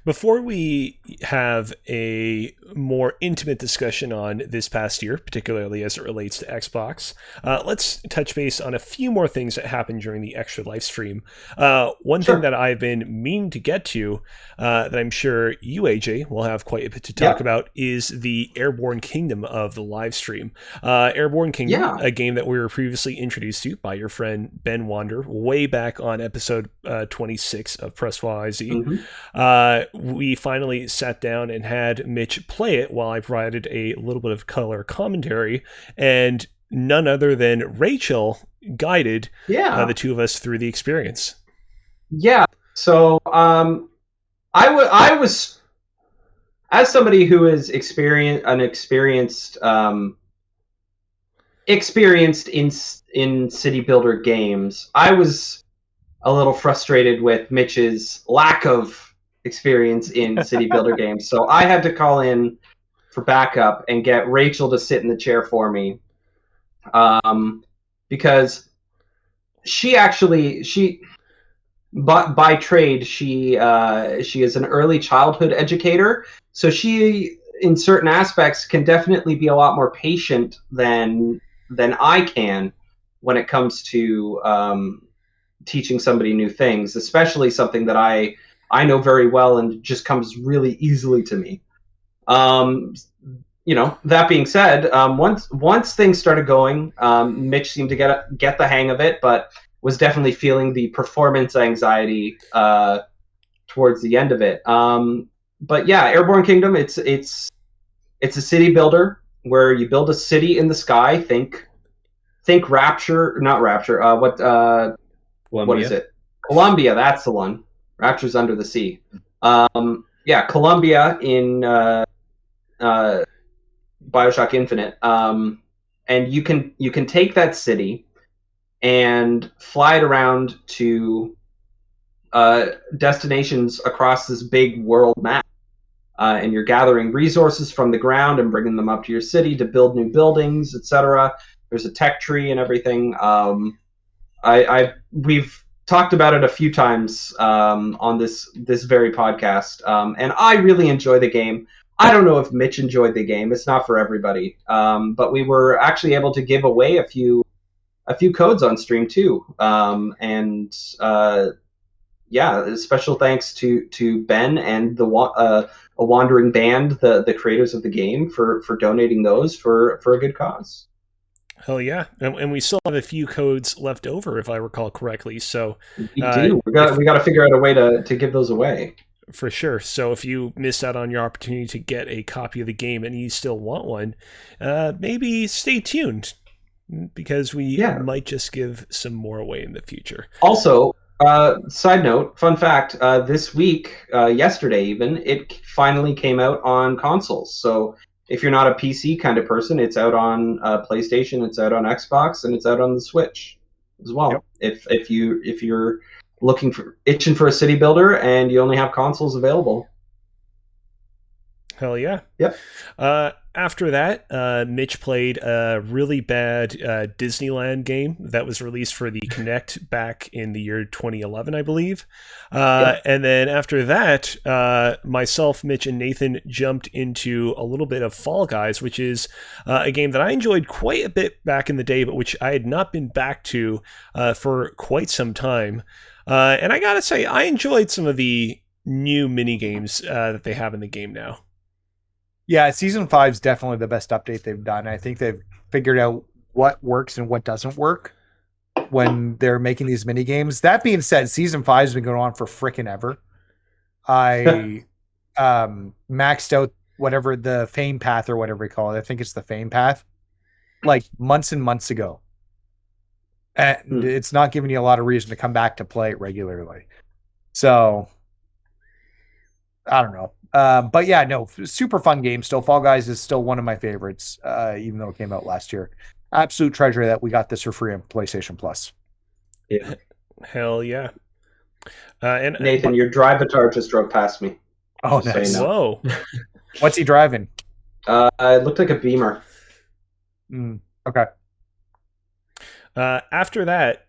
Before we have a more intimate discussion on this past year, particularly as it relates to Xbox, let's touch base on a few more things that happened during the extra live stream. One thing that I've been meaning to get to, that I'm sure you, AJ, will have quite a bit to talk about, is the Airborne Kingdom of the live stream. Airborne Kingdom, a game that we were previously introduced to by your friend Ben Wander way back on episode 26 of Press YYZ. Mm-hmm. We finally sat down and had Mitch play it while I provided a little bit of color commentary, and none other than Rachel guided the two of us through the experience. Yeah. So I was, as somebody who is experienced in city builder games, I was a little frustrated with Mitch's lack of experience in city builder games. So I had to call in for backup and get Rachel to sit in the chair for me. Because by trade, she is an early childhood educator. So she, in certain aspects, can definitely be a lot more patient than I can when it comes to teaching somebody new things, especially something that I know very well and just comes really easily to me. That being said, once things started going, Mitch seemed to get the hang of it, but was definitely feeling the performance anxiety towards the end of it. But yeah, Airborne Kingdom, it's a city builder where you build a city in the sky. Think Rapture, not Rapture. What is it? Columbia, that's the one. Rapture's under the sea. Columbia in BioShock Infinite. And you can take that city and fly it around to destinations across this big world map. And you're gathering resources from the ground and bringing them up to your city to build new buildings, etc. There's a tech tree and everything. We've talked about it a few times on this very podcast, and I really enjoy the game. I don't know if Mitch enjoyed the game. It's not for everybody, but we were actually able to give away a few codes on stream too. Special thanks to Ben and a Wandering Band, the creators of the game, for donating those for a good cause. Hell yeah, and we still have a few codes left over, if I recall correctly. So we do. We got to figure out a way to give those away. For sure. So if you missed out on your opportunity to get a copy of the game and you still want one, maybe stay tuned, because we might just give some more away in the future. Also, side note, fun fact: this week, yesterday even, it finally came out on consoles. So if you're not a PC kind of person, it's out on PlayStation, it's out on Xbox, and it's out on the Switch as well. Yep. If you're itching for a city builder and you only have consoles available. Hell yeah. Yep. After that, Mitch played a really bad Disneyland game that was released for the Kinect back in the year 2011, I believe. And then after that, myself, Mitch, and Nathan jumped into a little bit of Fall Guys, which is a game that I enjoyed quite a bit back in the day, but which I had not been back to for quite some time. And I gotta say, I enjoyed some of the new mini games that they have in the game now. Yeah, Season 5 is definitely the best update they've done. I think they've figured out what works and what doesn't work when they're making these mini games. That being said, Season 5 has been going on for freaking ever. I maxed out whatever the Fame Path or whatever we call it. I think it's the Fame Path, like months and months ago. And it's not giving you a lot of reason to come back to play it regularly. So, I don't know. But yeah, no, super fun game still. Fall Guys is still one of my favorites, even though it came out last year. Absolute treasure that we got this for free on PlayStation Plus. Yeah. Hell yeah. And Nathan, your Drivatar just drove past me. Oh, nice. Whoa. What's he driving? It looked like a Beamer. Okay. After that,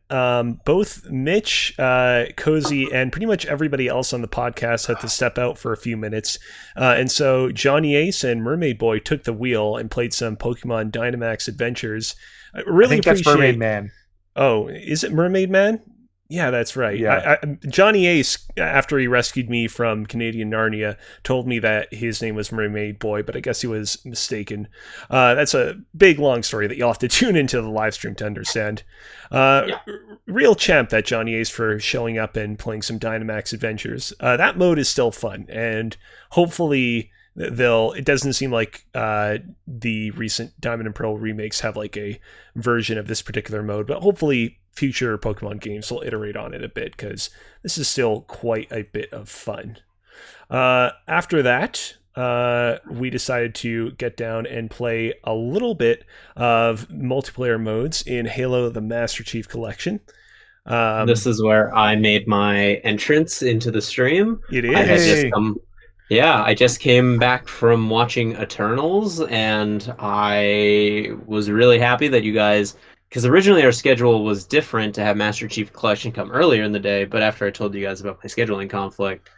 both Mitch, Cozy, and pretty much everybody else on the podcast had to step out for a few minutes. And so Johnny Ace and Mermaid Boy took the wheel and played some Pokemon Dynamax Adventures. I really appreciate... that's Mermaid Man. Oh, is it Mermaid Man? Yeah, that's right. Yeah. Johnny Ace, after he rescued me from Canadian Narnia, told me that his name was Mermaid Boy, but I guess he was mistaken. That's a big, long story that you'll have to tune into the live stream to understand. Real champ, that Johnny Ace, for showing up and playing some Dynamax Adventures. That mode is still fun, and hopefully it doesn't seem like the recent Diamond and Pearl remakes have like a version of this particular mode, but hopefully future Pokemon games will iterate on it a bit, because this is still quite a bit of fun. After that, we decided to get down and play a little bit of multiplayer modes in Halo the Master Chief Collection. This is where I made my entrance into the stream. It is. I just came back from watching Eternals, and I was really happy that you guys... Because originally our schedule was different to have Master Chief Collection come earlier in the day, but after I told you guys about my scheduling conflict,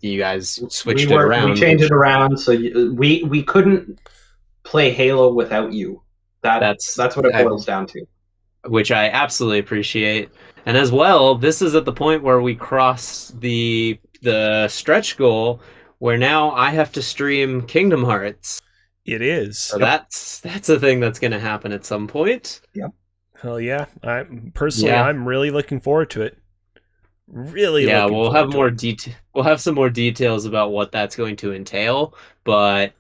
you guys switched it around. We changed it around, so we couldn't play Halo without you. That's what it boils down to. Which I absolutely appreciate. And as well, this is at the point where we cross the stretch goal, where now I have to stream Kingdom Hearts. It is. So that's a thing that's going to happen at some point. Yep. Hell yeah! I'm really looking forward to it. We'll have more detail. We'll have some more details about what that's going to entail. But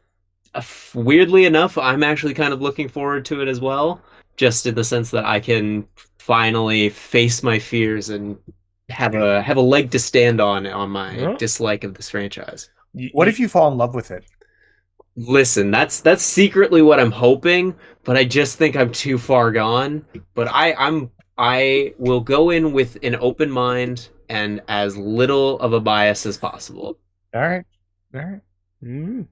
weirdly enough, I'm actually kind of looking forward to it as well. Just in the sense that I can finally face my fears and have a leg to stand on my dislike of this franchise. What if you fall in love with it? Listen, that's secretly what I'm hoping, but I just think I'm too far gone. But I will go in with an open mind and as little of a bias as possible. All right. Mm-hmm.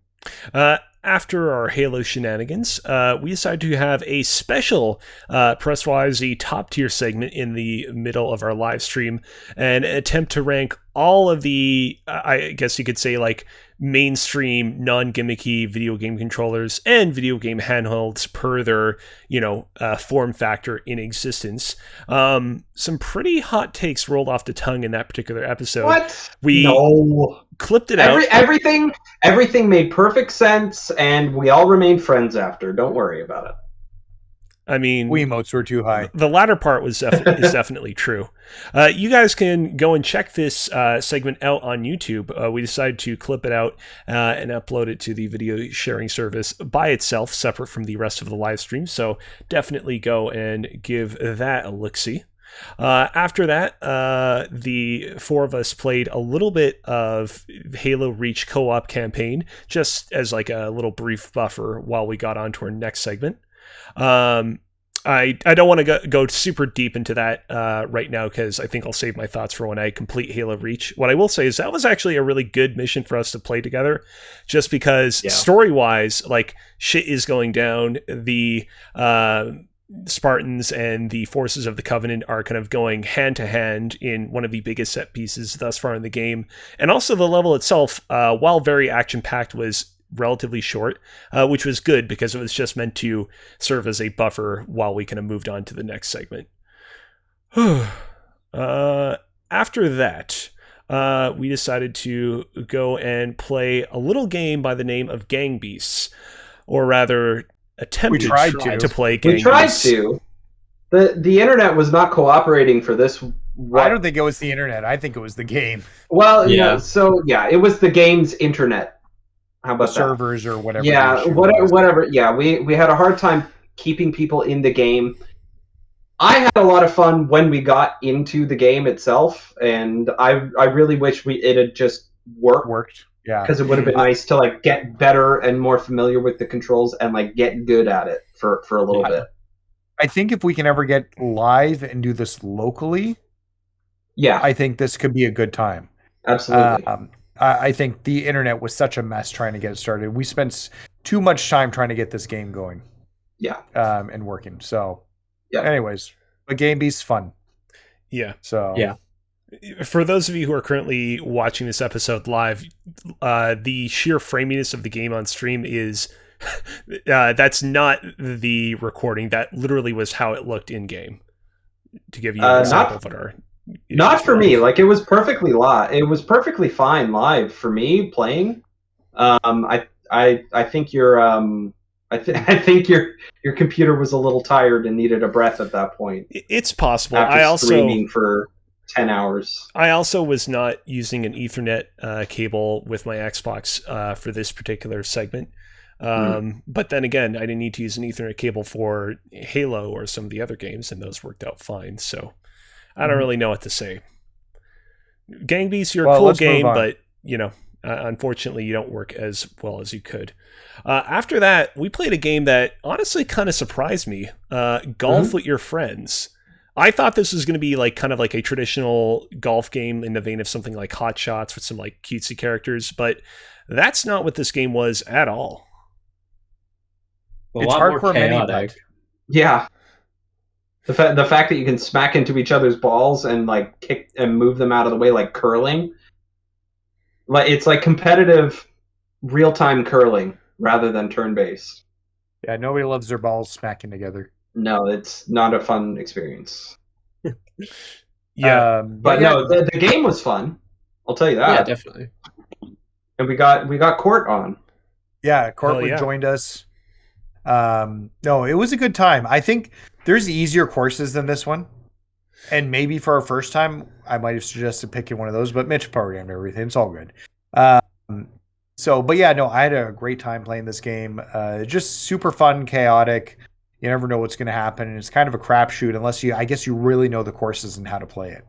After our Halo shenanigans, we decided to have a special Press YYZ top tier segment in the middle of our live stream and attempt to rank all of the, I guess you could say, like, mainstream non-gimmicky video game controllers and video game handhelds per their form factor in existence. Some pretty hot takes rolled off the tongue in that particular episode. What? We clipped it out. Everything made perfect sense, and we all remained friends after. Don't worry about it. I mean, Wiimotes were too high. The latter part is definitely true. You guys can go and check this segment out on YouTube. We decided to clip it out and upload it to the video sharing service by itself, separate from the rest of the live stream. So definitely go and give that a look-see. After that, the four of us played a little bit of Halo Reach co-op campaign, just as like a little brief buffer while we got on to our next segment. I don't want to go super deep into that right now, because I think I'll save my thoughts for when I complete Halo Reach. What I will say is that was actually a really good mission for us to play together, just because story-wise, like, shit is going down. The Spartans and the forces of the Covenant are kind of going hand-to-hand in one of the biggest set pieces thus far in the game. And also the level itself, while very action-packed, was relatively short, which was good because it was just meant to serve as a buffer while we kind of moved on to the next segment. After that, we decided to go and play a little game by the name of Gang Beasts, or rather attempted to play Gang Beasts. We tried to. The internet was not cooperating for this. I don't think it was the internet. I think it was the game. Well, it was the game's internet. How about servers or whatever? Yeah, whatever. Yeah, we had a hard time keeping people in the game. I had a lot of fun when we got into the game itself, and I really wish it had just worked. Yeah, because it would have been nice to like get better and more familiar with the controls and like get good at it for a little bit. I think if we can ever get live and do this locally, I think this could be a good time. Absolutely. I think the internet was such a mess trying to get it started. We spent too much time trying to get this game going. Yeah. And working. So, yeah. Anyways, but Game Beast's fun. Yeah. So yeah. For those of you who are currently watching this episode live, the sheer framiness of the game on stream is that's not the recording. That literally was how it looked in game. To give you an example of what our not for me. Like, it was perfectly live. It was perfectly fine live for me playing. I think I think your computer was a little tired and needed a breath at that point. It's possible. After streaming for 10 hours. I also was not using an Ethernet cable with my Xbox for this particular segment. But then again, I didn't need to use an Ethernet cable for Halo or some of the other games, and those worked out fine. So I don't really know what to say. Gang Beasts, you're a cool game, but unfortunately, you don't work as well as you could. After that, we played a game that honestly kind of surprised me. Golf with your friends. I thought this was going to be like kind of like a traditional golf game in the vein of something like Hot Shots with some like cutesy characters, but that's not what this game was at all. It's hardcore chaotic. Yeah. The fact that you can smack into each other's balls and like kick and move them out of the way like curling. Like, it's like competitive real-time curling rather than turn-based. Yeah, nobody loves their balls smacking together. No, it's not a fun experience. Yeah, but no, the game was fun. I'll tell you that. Yeah, definitely. And we got Court on. Yeah, Court joined us. No, it was a good time. I think there's easier courses than this one. And maybe for our first time, I might have suggested picking one of those, but Mitch programmed everything. It's all good. But yeah, no, I had a great time playing this game. Just super fun, chaotic. You never know what's going to happen. And it's kind of a crapshoot unless I guess you really know the courses and how to play it.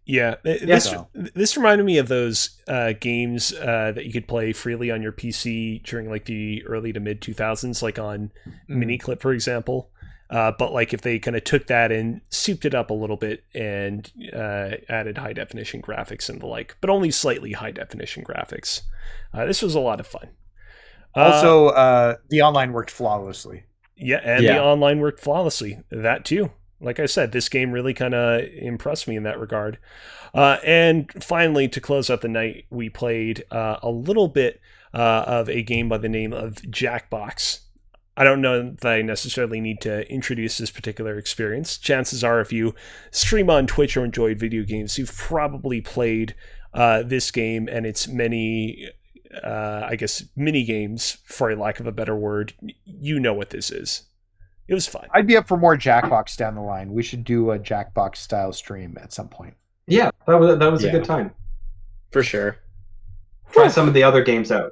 Yeah, this reminded me of those games that you could play freely on your PC during like the early to mid 2000s, like on Miniclip, for example. But like if they kind of took that and souped it up a little bit and added high definition graphics and the like, but only slightly high definition graphics. This was a lot of fun. Also, the online worked flawlessly. The online worked flawlessly. That too. Like I said, this game really kind of impressed me in that regard. And finally, to close out the night, we played a little bit of a game by the name of Jackbox. I don't know that I necessarily need to introduce this particular experience. Chances are, if you stream on Twitch or enjoyed video games, you've probably played this game and its many, mini games, for a lack of a better word. You know what this is. It was fun. I'd be up for more Jackbox down the line. We should do a Jackbox style stream at some point. Yeah, that was a good time. For sure. Try some of the other games out.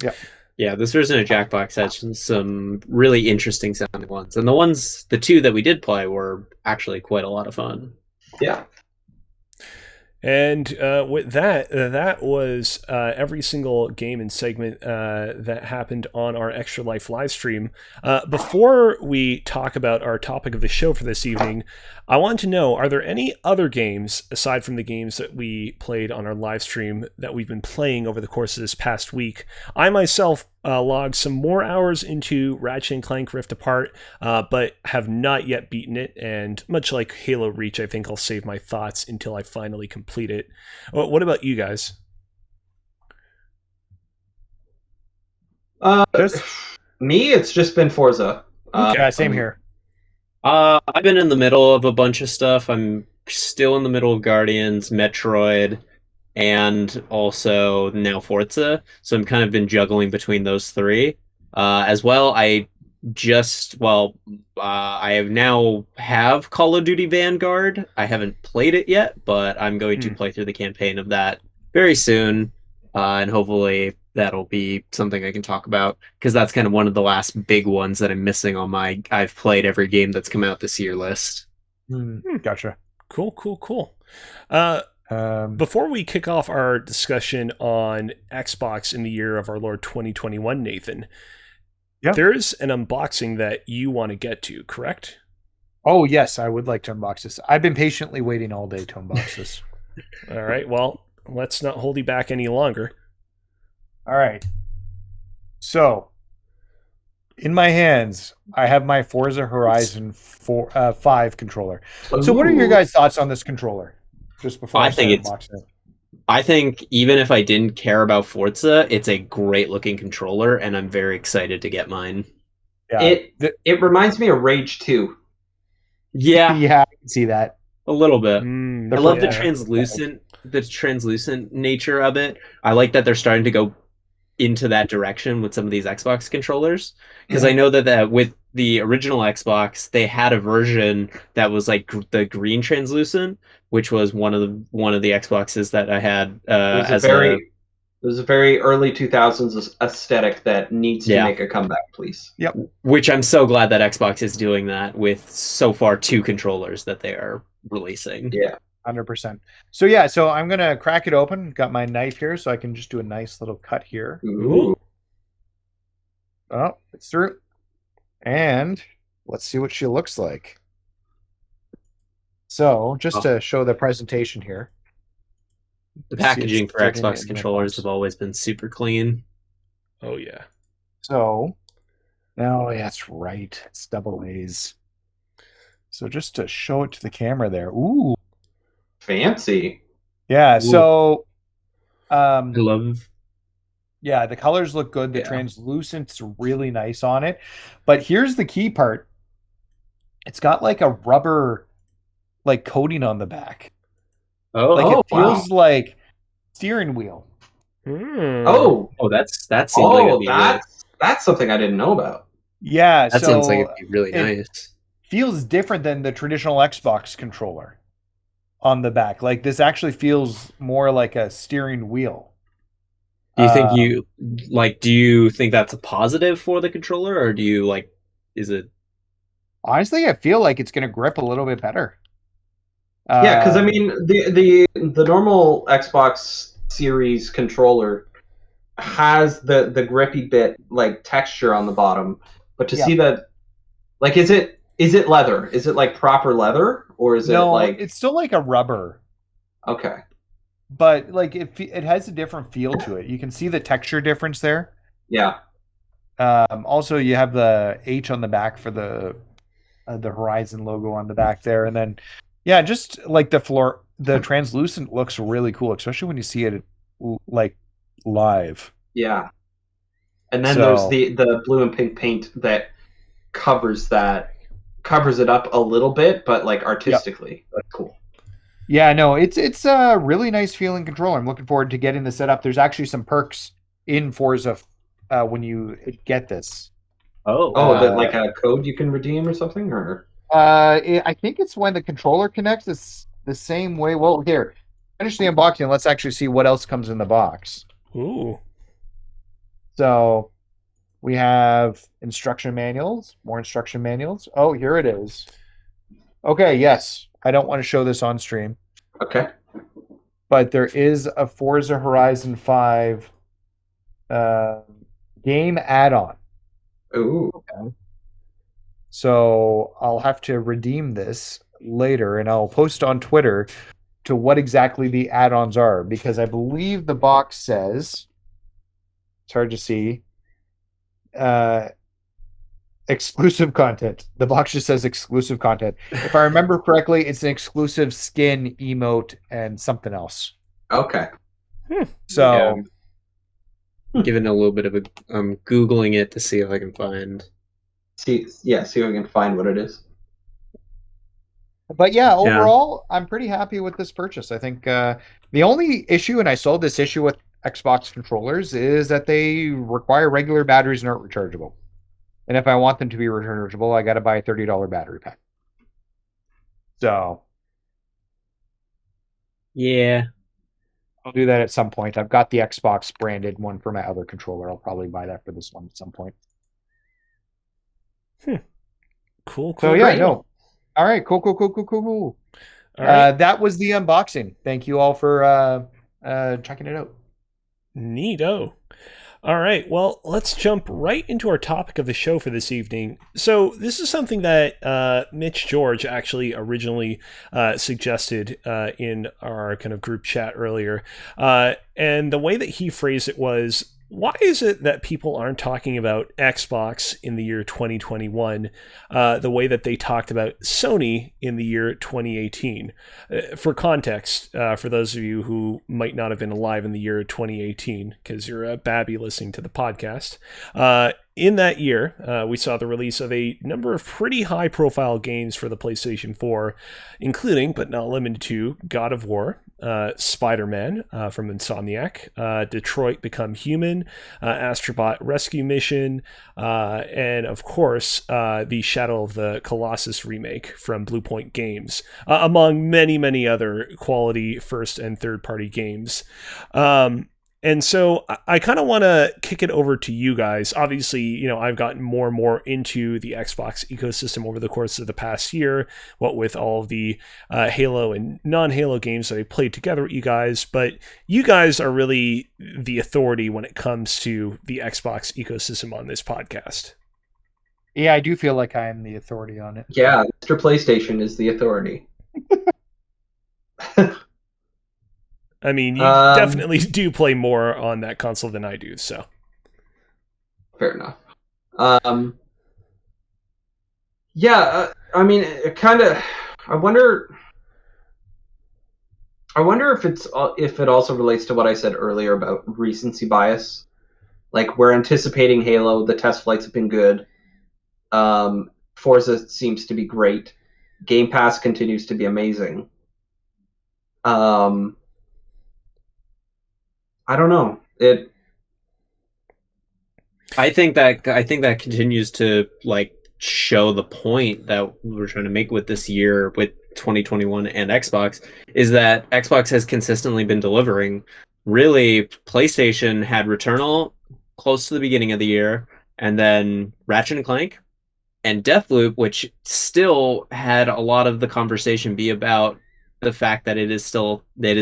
Yeah. Yeah, this version of Jackbox had some really interesting sounding ones. And the two that we did play were actually quite a lot of fun. Yeah. And with that was every single game and segment that happened on our Extra Life live stream. Before we talk about our topic of the show for this evening, I want to know, are there any other games, aside from the games that we played on our live stream, that we've been playing over the course of this past week? I myself logged some more hours into Ratchet & Clank Rift Apart, but have not yet beaten it, and much like Halo Reach, I think I'll save my thoughts until I finally complete it. What about you guys? Me, it's just been Forza. Yeah, same here. I've been in the middle of a bunch of stuff. I'm still in the middle of Guardians, Metroid, and also now Forza. So I'm kind of been juggling between those three. As well, I now have Call of Duty Vanguard. I haven't played it yet, but I'm going to play through the campaign of that very soon. And hopefully that'll be something I can talk about, because that's kind of one of the last big ones that I'm missing on my I've played every game that's come out this year list. Gotcha. Cool. Before we kick off our discussion on Xbox in the year of our Lord 2021, Nathan, there's an unboxing that you want to get to, correct? Oh, yes, I would like to unbox this. I've been patiently waiting all day to unbox this. All right, well, let's not hold you back any longer. All right. So, in my hands, I have my Forza Horizon 5 controller. So what are your guys' thoughts on this controller? Just before I think start it's watching it. I think even if I didn't care about Forza, it's a great looking controller, and I'm very excited to get mine. Yeah. It reminds me of Rage 2. Yeah, Yeah, I can see that. a little bit. I love the translucent nature of it. I like that they're starting to go into that direction with some of these Xbox controllers, because I know that with the original Xbox, they had a version that was like the green translucent, which was one of the Xboxes that I had it was a very early 2000s aesthetic that needs to make a comeback, please. Yep. Which I'm so glad that Xbox is doing that with so far 2 controllers that they are releasing. Yeah. 100%. So I'm going to crack it open. Got my knife here so I can just do a nice little cut here. Ooh. Oh, it's through. And let's see what she looks like. So just to show the presentation here. The packaging for Xbox controllers have always been super clean. Oh, yeah. So, that's right. It's double A's. So just to show it to the camera there. Ooh. Fancy. Yeah, so I love. Yeah, the colors look good. The translucent's really nice on it. But here's the key part. It's got like a rubber coating on the back. It feels like steering wheel. Oh, that's something. That's something I didn't know about. Yeah, that sounds like it'd be really nice. Feels different than the traditional Xbox controller on the back. Like this actually feels more like a steering wheel. Do you think that's a positive for the controller, or do you is it? Honestly, I feel like it's going to grip a little bit better. Yeah, because I mean the normal Xbox Series controller has the grippy bit texture on the bottom, but to see that, is it leather? Is it like proper leather, or is it's still like a rubber. Okay, but it has a different feel to it. You can see the texture difference there. Yeah. Also, you have the H on the back for the Horizon logo on the back there, and then. Yeah, just like the translucent looks really cool, especially when you see it live. Yeah. And then there's the blue and pink paint that covers it up a little bit, but artistically. That's cool. Yeah, no, it's a really nice feeling controller. I'm looking forward to getting this set up. There's actually some perks in Forza when you get this. Like a code you can redeem or something, or I think it's when the controller connects. It's the same way. Well, here, finish the unboxing. Let's actually see what else comes in the box. Ooh. So we have instruction manuals, more instruction manuals. Oh, here it is. Okay, yes. I don't want to show this on stream. Okay. But there is a Forza Horizon 5 game add-on. Ooh. Okay. So I'll have to redeem this later, and I'll post on Twitter to what exactly the add-ons are, because I believe the box says, it's hard to see, exclusive content. The box just says exclusive content. If I remember correctly, it's an exclusive skin, emote, and something else. Okay. So... Giving a little bit of I'm Googling it to see if I can find... See if I can find what it is. But yeah, overall, I'm pretty happy with this purchase. I think the only issue, and I saw this issue with Xbox controllers, is that they require regular batteries and aren't rechargeable. And if I want them to be rechargeable, I got to buy a $30 battery pack. So, yeah, I'll do that at some point. I've got the Xbox branded one for my other controller. I'll probably buy that for this one at some point. Cool. So yeah, no. All right, cool. All right. That was the unboxing. Thank you all for checking it out. Neato. All right, well, let's jump right into our topic of the show for this evening. So this is something that Mitch George actually originally suggested in our kind of group chat earlier. And the way that he phrased it was, why is it that people aren't talking about Xbox in the year 2021 the way that they talked about Sony in the year 2018? For context, for those of you who might not have been alive in the year 2018, because you're a babby listening to the podcast, in that year, we saw the release of a number of pretty high-profile games for the PlayStation 4, including, but not limited to, God of War, Spider-Man from Insomniac, Detroit Become Human, Astrobot Rescue Mission, and of course, the Shadow of the Colossus remake from Blue Point Games, among many, many other quality first and third-party games. And so I kind of want to kick it over to you guys. Obviously, I've gotten more and more into the Xbox ecosystem over the course of the past year, what with all of the Halo and non-Halo games that I played together with you guys. But you guys are really the authority when it comes to the Xbox ecosystem on this podcast. Yeah, I do feel like I am the authority on it. Yeah, Mr. PlayStation is the authority. I mean, you definitely do play more on that console than I do, so. Fair enough. Yeah, I mean, it kind of. I wonder if it also relates to what I said earlier about recency bias. Like, we're anticipating Halo. The test flights have been good. Forza seems to be great. Game Pass continues to be amazing. I don't know. I think that continues to show the point that we're trying to make with this year with 2021 and Xbox is that Xbox has consistently been delivering. Really, PlayStation had Returnal close to the beginning of the year, and then Ratchet and Clank and Deathloop, which still had a lot of the conversation be about the fact that it is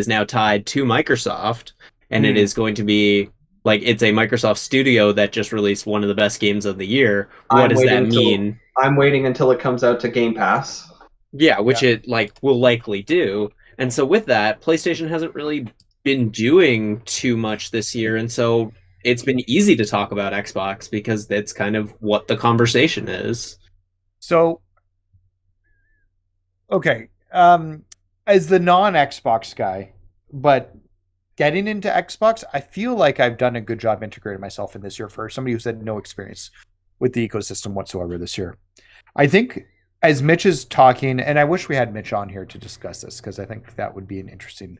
now tied to Microsoft. And it is going to be it's a Microsoft studio that just released one of the best games of the year. What does that mean? I'm waiting until it comes out to Game Pass. Yeah, which it will likely do. And so with that, PlayStation hasn't really been doing too much this year. And so it's been easy to talk about Xbox because that's kind of what the conversation is. So, okay. As the non-Xbox guy, but getting into Xbox, I feel like I've done a good job integrating myself in this year for somebody who's had no experience with the ecosystem whatsoever this year. I think as Mitch is talking, and I wish we had Mitch on here to discuss this because I think that would be an interesting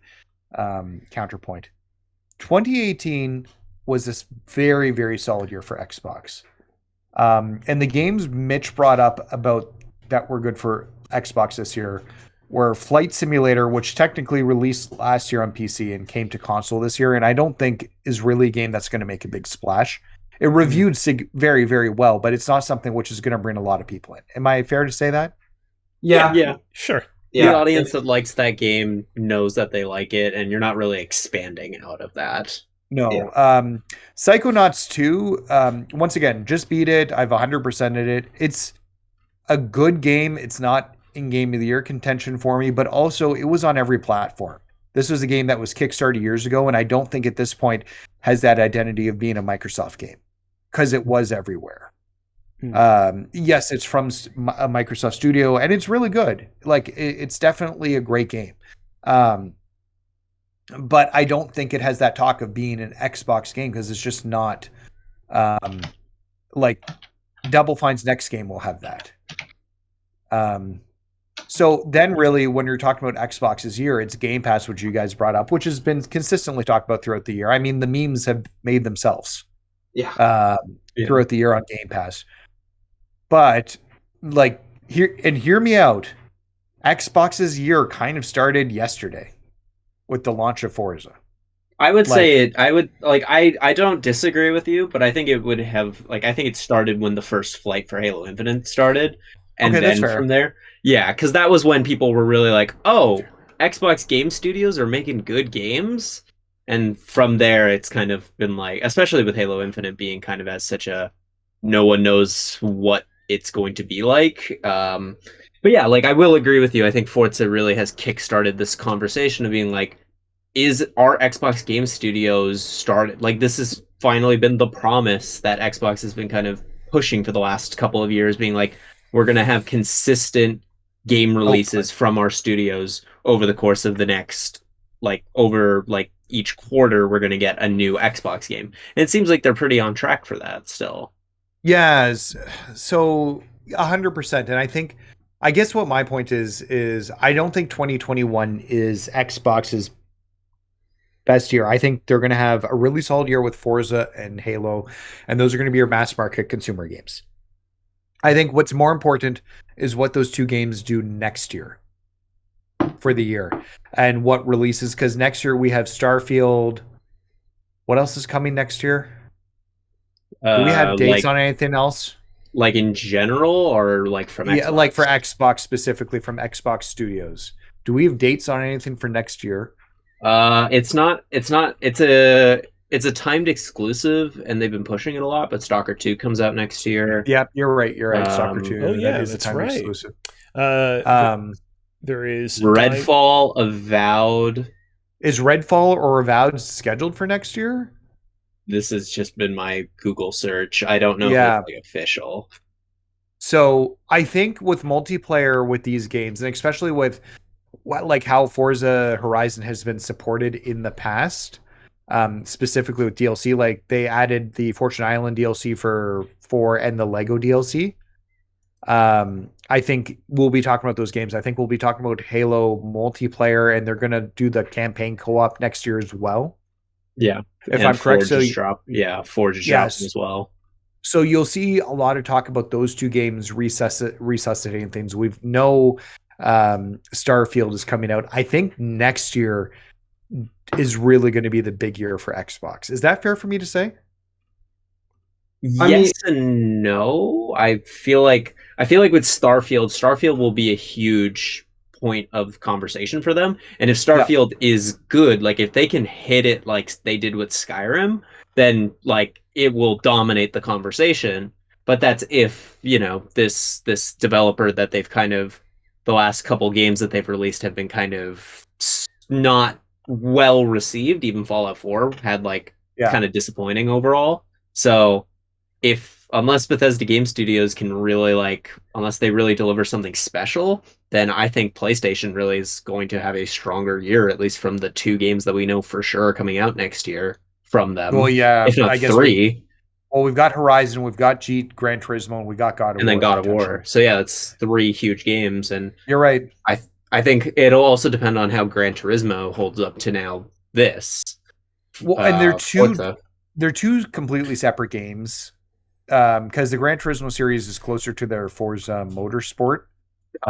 counterpoint. 2018 was this very, very solid year for Xbox. And the games Mitch brought up about that were good for Xbox this year were Flight Simulator, which technically released last year on PC and came to console this year, and I don't think is really a game that's going to make a big splash. It reviewed very, very well, but it's not something which is going to bring a lot of people in. Am I fair to say that? Yeah. Sure. The audience that likes that game knows that they like it, and you're not really expanding out of that. No. Yeah. Psychonauts 2, once again, just beat it. I've 100%ed it. It's a good game. It's not in Game of the Year contention for me, but also it was on every platform. This was a game that was kickstarted years ago, and I don't think at this point has that identity of being a Microsoft game because it was everywhere. Yes, it's from a Microsoft studio, and it's really good. It's definitely a great game. But I don't think it has that talk of being an Xbox game because it's just not Double Fine's next game will have that. So then really when you're talking about Xbox's year, it's Game Pass, which you guys brought up, which has been consistently talked about throughout the year. I mean, the memes have made themselves throughout the year on Game Pass. But hear me out. Xbox's year kind of started yesterday with the launch of Forza. I would say I don't disagree with you, but I think it would have I think it started when the first flight for Halo Infinite started. And then from there, because that was when people were really like, oh, Xbox game studios are making good games. And from there, it's kind of been especially with Halo Infinite being kind of as such a no one knows what it's going to be like. But yeah, I will agree with you. I think Forza really has kickstarted this conversation of being our Xbox game studios started? This is finally been the promise that Xbox has been kind of pushing for the last couple of years, being like, we're going to have consistent game releases from our studios over the course of the next, like, over like each quarter, we're going to get a new Xbox game. And it seems like they're pretty on track for that still. Yes. So 100%. And I guess what my point is I don't think 2021 is Xbox's best year. I think they're going to have a really solid year with Forza and Halo, and those are going to be your mass market consumer games. I think what's more important is what those two games do next year for the year and what releases, because next year we have Starfield. What else is coming next year? Do we have dates on anything else? Like in general, or like from Xbox? Yeah, like for Xbox specifically from Xbox Studios. Do we have dates on anything for next year? It's a timed exclusive, and they've been pushing it a lot. But Stalker 2 comes out next year. Yep, you're right. Stalker 2. Oh yeah, that is that's a timed right. exclusive. There is Redfall, Avowed. Is Redfall or Avowed scheduled for next year? This has just been my Google search. I don't know if it's like official. So I think with multiplayer with these games, and especially with like how Forza Horizon has been supported in the past, specifically with DLC, like they added the Fortune Island DLC for 4 and the Lego DLC. I think we'll be talking about those games. I think we'll be talking about Halo multiplayer, and they're going to do the campaign co-op next year as well. Yeah. If I'm correct. Forge dropping as well. So you'll see a lot of talk about those two games resuscitating things. We've Starfield is coming out. I think next year is really going to be the big year for Xbox. Is that fair for me to say? Yes and no. I feel like with Starfield will be a huge point of conversation for them. And if Starfield is good, like if they can hit it like they did with Skyrim, then like it will dominate the conversation. But that's if, this developer that they've kind of, the last couple games that they've released have been kind of not well received. Even Fallout 4 had kind of disappointing overall. So unless Bethesda Game Studios can really unless they really deliver something special, then I think PlayStation really is going to have a stronger year, at least from the 2 games that we know for sure are coming out next year from them. Well, yeah, if not 3. We've got Horizon, we've got Gran Turismo, and we got God of War. And then God of War. So yeah, it's 3 huge games, and you're right. I think it'll also depend on how Gran Turismo holds up to now this. Well, and they're two completely separate games. Because the Gran Turismo series is closer to their Forza Motorsport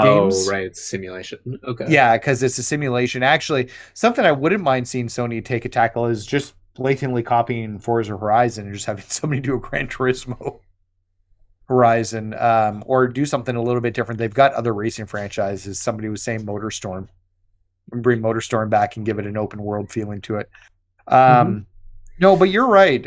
games. Oh, right. It's a simulation. Okay. Yeah, because it's a simulation. Actually, something I wouldn't mind seeing Sony take a tackle is just blatantly copying Forza Horizon and just having somebody do a Gran Turismo Horizon, or do something a little bit different. They've got other racing franchises. Somebody was saying MotorStorm. Bring MotorStorm back and give it an open world feeling to it. No, but you're right.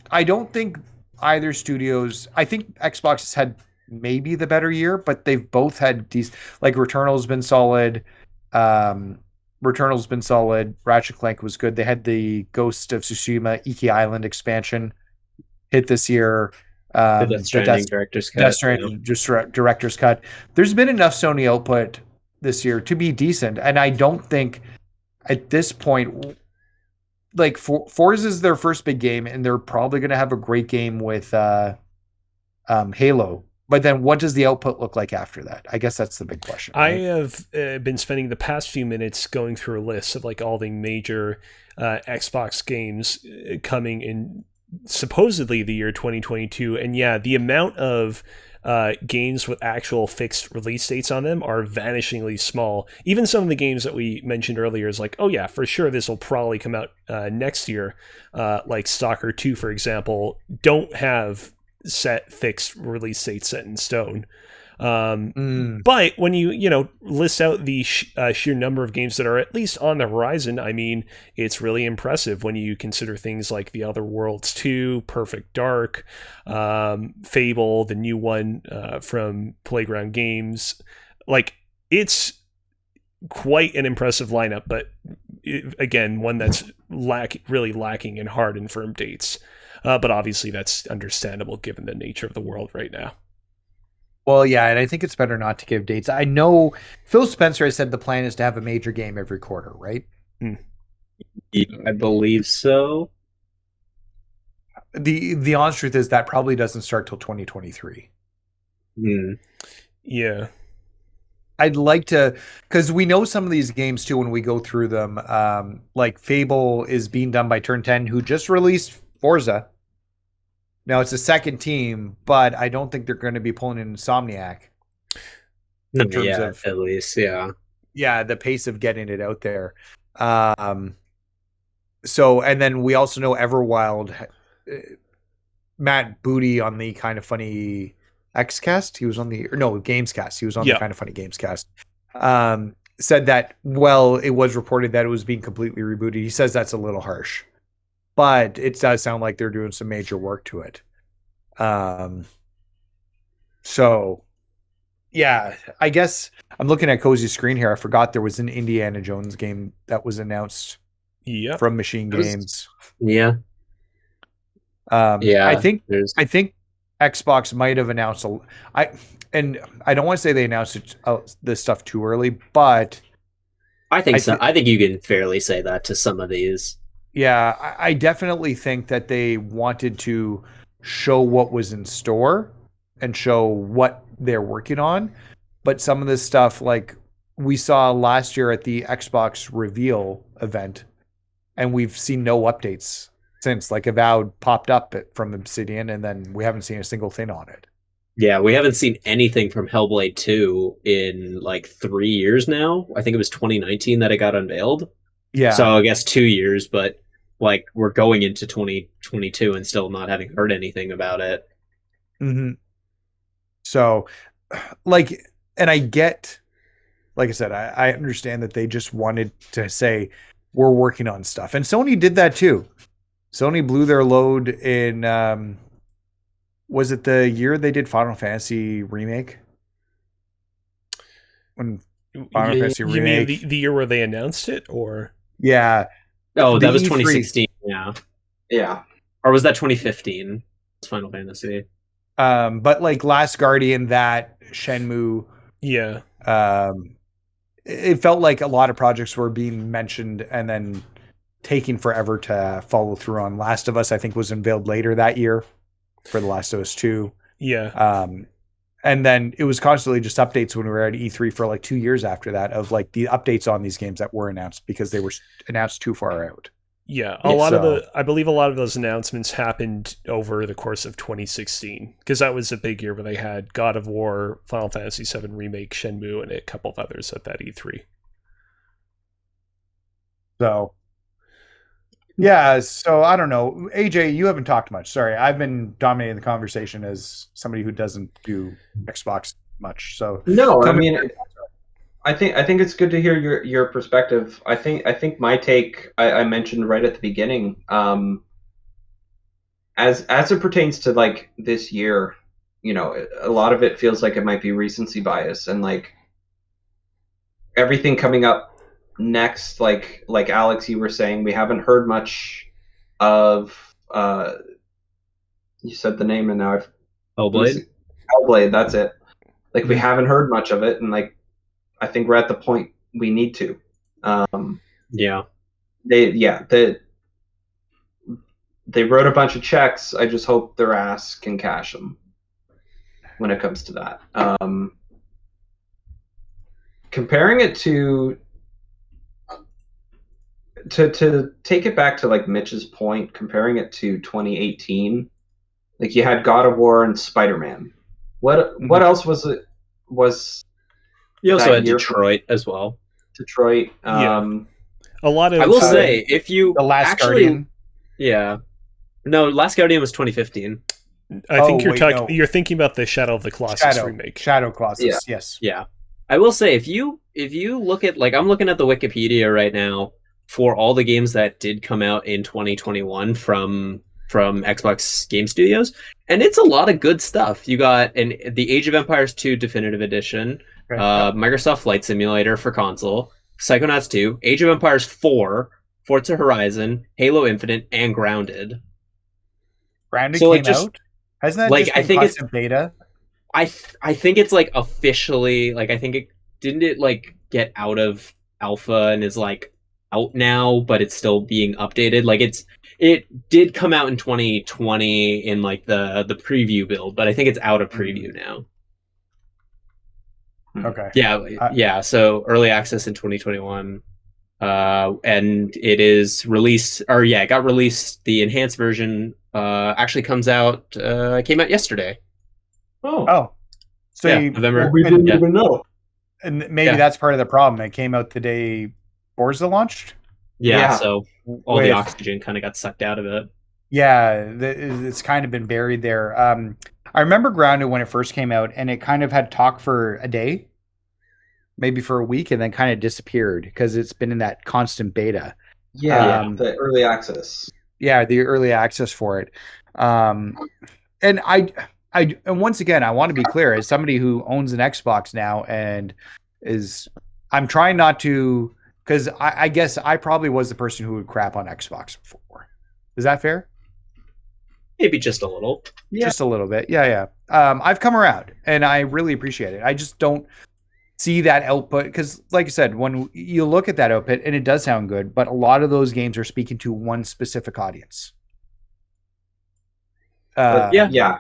I don't think either studios. I think Xbox has had maybe the better year, but they've both had these. Like Returnal's been solid. Returnal's been solid. Ratchet & Clank was good. They had the Ghost of Tsushima Iki Island expansion hit this year. The Death Stranding Director's Cut. Death Stranding Director's Cut. There's been enough Sony output this year to be decent, and I don't think at this point. Forza is their first big game, and they're probably going to have a great game with Halo. But then what does the output look like after that? I guess that's the big question. Right? I have been spending the past few minutes going through a list of all the major Xbox games coming in supposedly the year 2022. And yeah, the amount of games with actual fixed release dates on them are vanishingly small. Even some of the games that we mentioned earlier is oh yeah, for sure this will probably come out next year, like Stalker 2 for example, don't have set fixed release dates set in stone. But when you list out the sheer number of games that are at least on the horizon, I mean, it's really impressive when you consider things like The Other Worlds 2, Perfect Dark, Fable, the new one from Playground Games. It's quite an impressive lineup, but again, one that's really lacking in hard and firm dates. But obviously that's understandable given the nature of the world right now. Well, yeah, and I think it's better not to give dates. I know Phil Spencer has said the plan is to have a major game every quarter, right? Yeah, I believe so. The honest truth is that probably doesn't start till 2023. Yeah. I'd like to, because we know some of these games too when we go through them. Like Fable is being done by Turn 10, who just released Forza. Now it's a second team, but I don't think they're going to be pulling in Insomniac. In terms of, at least, yeah, the pace of getting it out there. So, and then we also know Everwild, Matt Booty on the Kind of Funny Xcast. He was on the Gamescast. He was on the Kind of Funny Gamescast. Said that, well, it was reported that it was being completely rebooted. He says that's a little harsh, but it does sound like they're doing some major work to it. So yeah, I guess I'm looking at Cozy's screen here. I forgot there was an Indiana Jones game that was announced from Machine Games. I think Xbox might have announced and I don't want to say they announced this stuff too early, but I think so. I think you can fairly say that to some of these. Yeah, I definitely think that they wanted to show what was in store and show what they're working on. But some of this stuff, like we saw last year at the Xbox reveal event, and we've seen no updates since. Like Avowed popped up from Obsidian, and then we haven't seen a single thing on it. Yeah, we haven't seen anything from Hellblade 2 in like 3 years now. I think it was 2019 that it got unveiled. Yeah. So I guess 2 years, but like we're going into 2022 and still not having heard anything about it. Mm-hmm. So, like, and I get, like I said, I understand that they just wanted to say we're working on stuff, and Sony did that too. Sony blew their load in. Was it the year they did Final Fantasy Remake? When Final Fantasy Remake, mean the year where they announced it, or yeah. Oh, that was 2016. Yeah. Or was that 2015? It's Final Fantasy. But like Last Guardian, that Shenmue. Yeah. It felt like a lot of projects were being mentioned and then taking forever to follow through on. Last of Us, I think, was unveiled later that year for The Last of Us 2. Yeah. And then it was constantly just updates when we were at E3 for like 2 years after that of like the updates on these games that were announced because they were announced too far out. Yeah, I believe a lot of those announcements happened over the course of 2016 because that was a big year where they had God of War, Final Fantasy VII Remake, Shenmue, and a couple of others at that E3. So, yeah, so I don't know. AJ, you haven't talked much. Sorry, I've been dominating the conversation as somebody who doesn't do Xbox much. So no, I mean, I think it's good to hear your perspective. I think my take I mentioned right at the beginning, as it pertains to like this year, you know, a lot of it feels like it might be recency bias, and like everything coming up next, like Alex, you were saying, we haven't heard much of. You said the name, and now I've Hellblade. That's it. Like we haven't heard much of it, and like I think we're at the point we need to. They wrote a bunch of checks. I just hope their ass can cash them when it comes to that. Comparing it to take it back to like Mitch's point, comparing it to 2018, like you had God of War and Spider-Man. What else was it? You also had Detroit as well. Detroit. A lot of. I will say, if you The Last Guardian. Yeah. No, Last Guardian was 2015. I think you're thinking about the Shadow of the Colossus remake. Shadow Colossus, yes. Yeah. I will say, if you look at, like, I'm looking at the Wikipedia right now for all the games that did come out in 2021 from Xbox Game Studios, and it's a lot of good stuff. You got the Age of Empires 2 Definitive Edition, Microsoft Flight Simulator for console, Psychonauts 2, Age of Empires 4 Forza Horizon, Halo Infinite, and Grounded. Grounded So, like, came just out? Hasn't that like just I been think it's constant beta? I think it's like officially like I think it didn't it like get out of alpha and is like out now, but it's still being updated. Like it did come out in 2020 in like the preview build, but I think it's out of preview now. Okay. Yeah. So early access in 2021, and it is released, or yeah, it got released. The enhanced version actually comes out. Came out yesterday. Oh. So Yeah, you, November. We didn't Yeah. even know. and maybe Yeah. that's part of the problem. It came out the day Forza launched. Yeah, Yeah. so all the With- oxygen kind of got sucked out of it. Yeah, it's kind of been buried there. I remember Grounded when it first came out, and it kind of had talk for a day, maybe for a week, and then kind of disappeared because it's been in that constant beta. Yeah, the early access. Yeah, the early access for it. And and once again, I want to be clear, as somebody who owns an Xbox now and I'm trying not to, because I guess I probably was the person who would crap on Xbox before. Is that fair? Maybe just a little. Yeah. Just a little bit. Yeah. I've come around and I really appreciate it. I just don't see that output because, like I said, when you look at that output, and it does sound good, but a lot of those games are speaking to one specific audience. Yeah,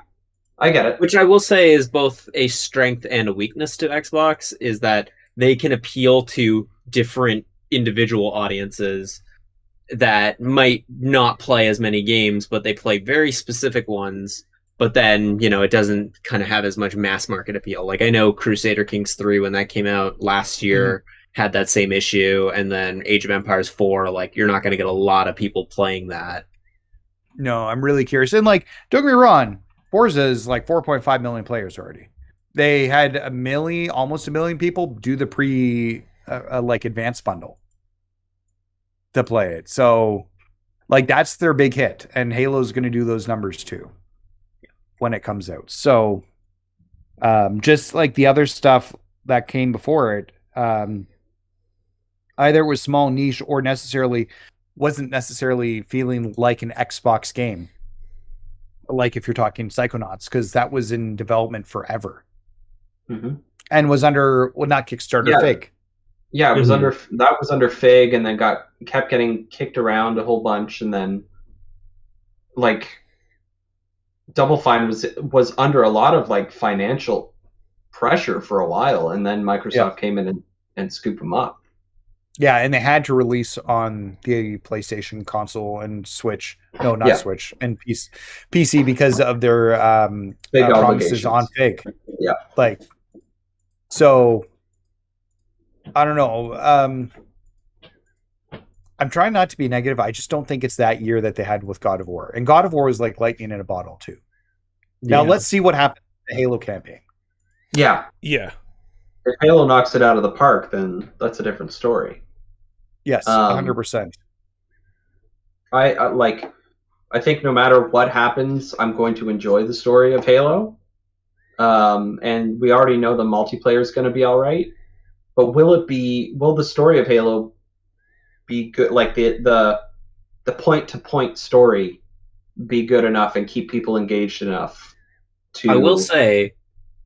I get it. Which I will say is both a strength and a weakness to Xbox, is that they can appeal to different individual audiences that might not play as many games, but they play very specific ones. But then, it doesn't kind of have as much mass market appeal. Like I know Crusader Kings 3, when that came out last year, had that same issue. And then Age of Empires 4, like you're not going to get a lot of people playing that. No, I'm really curious. And like, don't get me wrong, Forza is like 4.5 million players already. They had almost a million people do the like advanced bundle to play it. So like that's their big hit, and Halo's going to do those numbers too when it comes out. So just like the other stuff that came before it, either it was small niche or wasn't necessarily feeling like an Xbox game. Like if you're talking Psychonauts, because that was in development forever. And was under, well, not Kickstarter, Fig. Yeah, it was under Fig, and then kept getting kicked around a whole bunch, and then like Double Fine was under a lot of like financial pressure for a while, and then Microsoft came in and scooped them up. Yeah, and they had to on the PlayStation console and Switch. No, not Switch, and PC because of their promises on Fig. Yeah. Like, so, I don't know. I'm trying not to be negative. I just don't think it's that year that they had with God of War. And God of War was like lightning in a bottle, too. Now, let's see what happens in the Halo campaign. Yeah. Yeah. If Halo knocks it out of the park, then that's a different story. Yes, 100%. I think no matter what happens, I'm going to enjoy the story of Halo. And we already know the multiplayer is going to be all right. But will the story of Halo be good? Like the point-to-point story be good enough and keep people engaged enough to... I will say,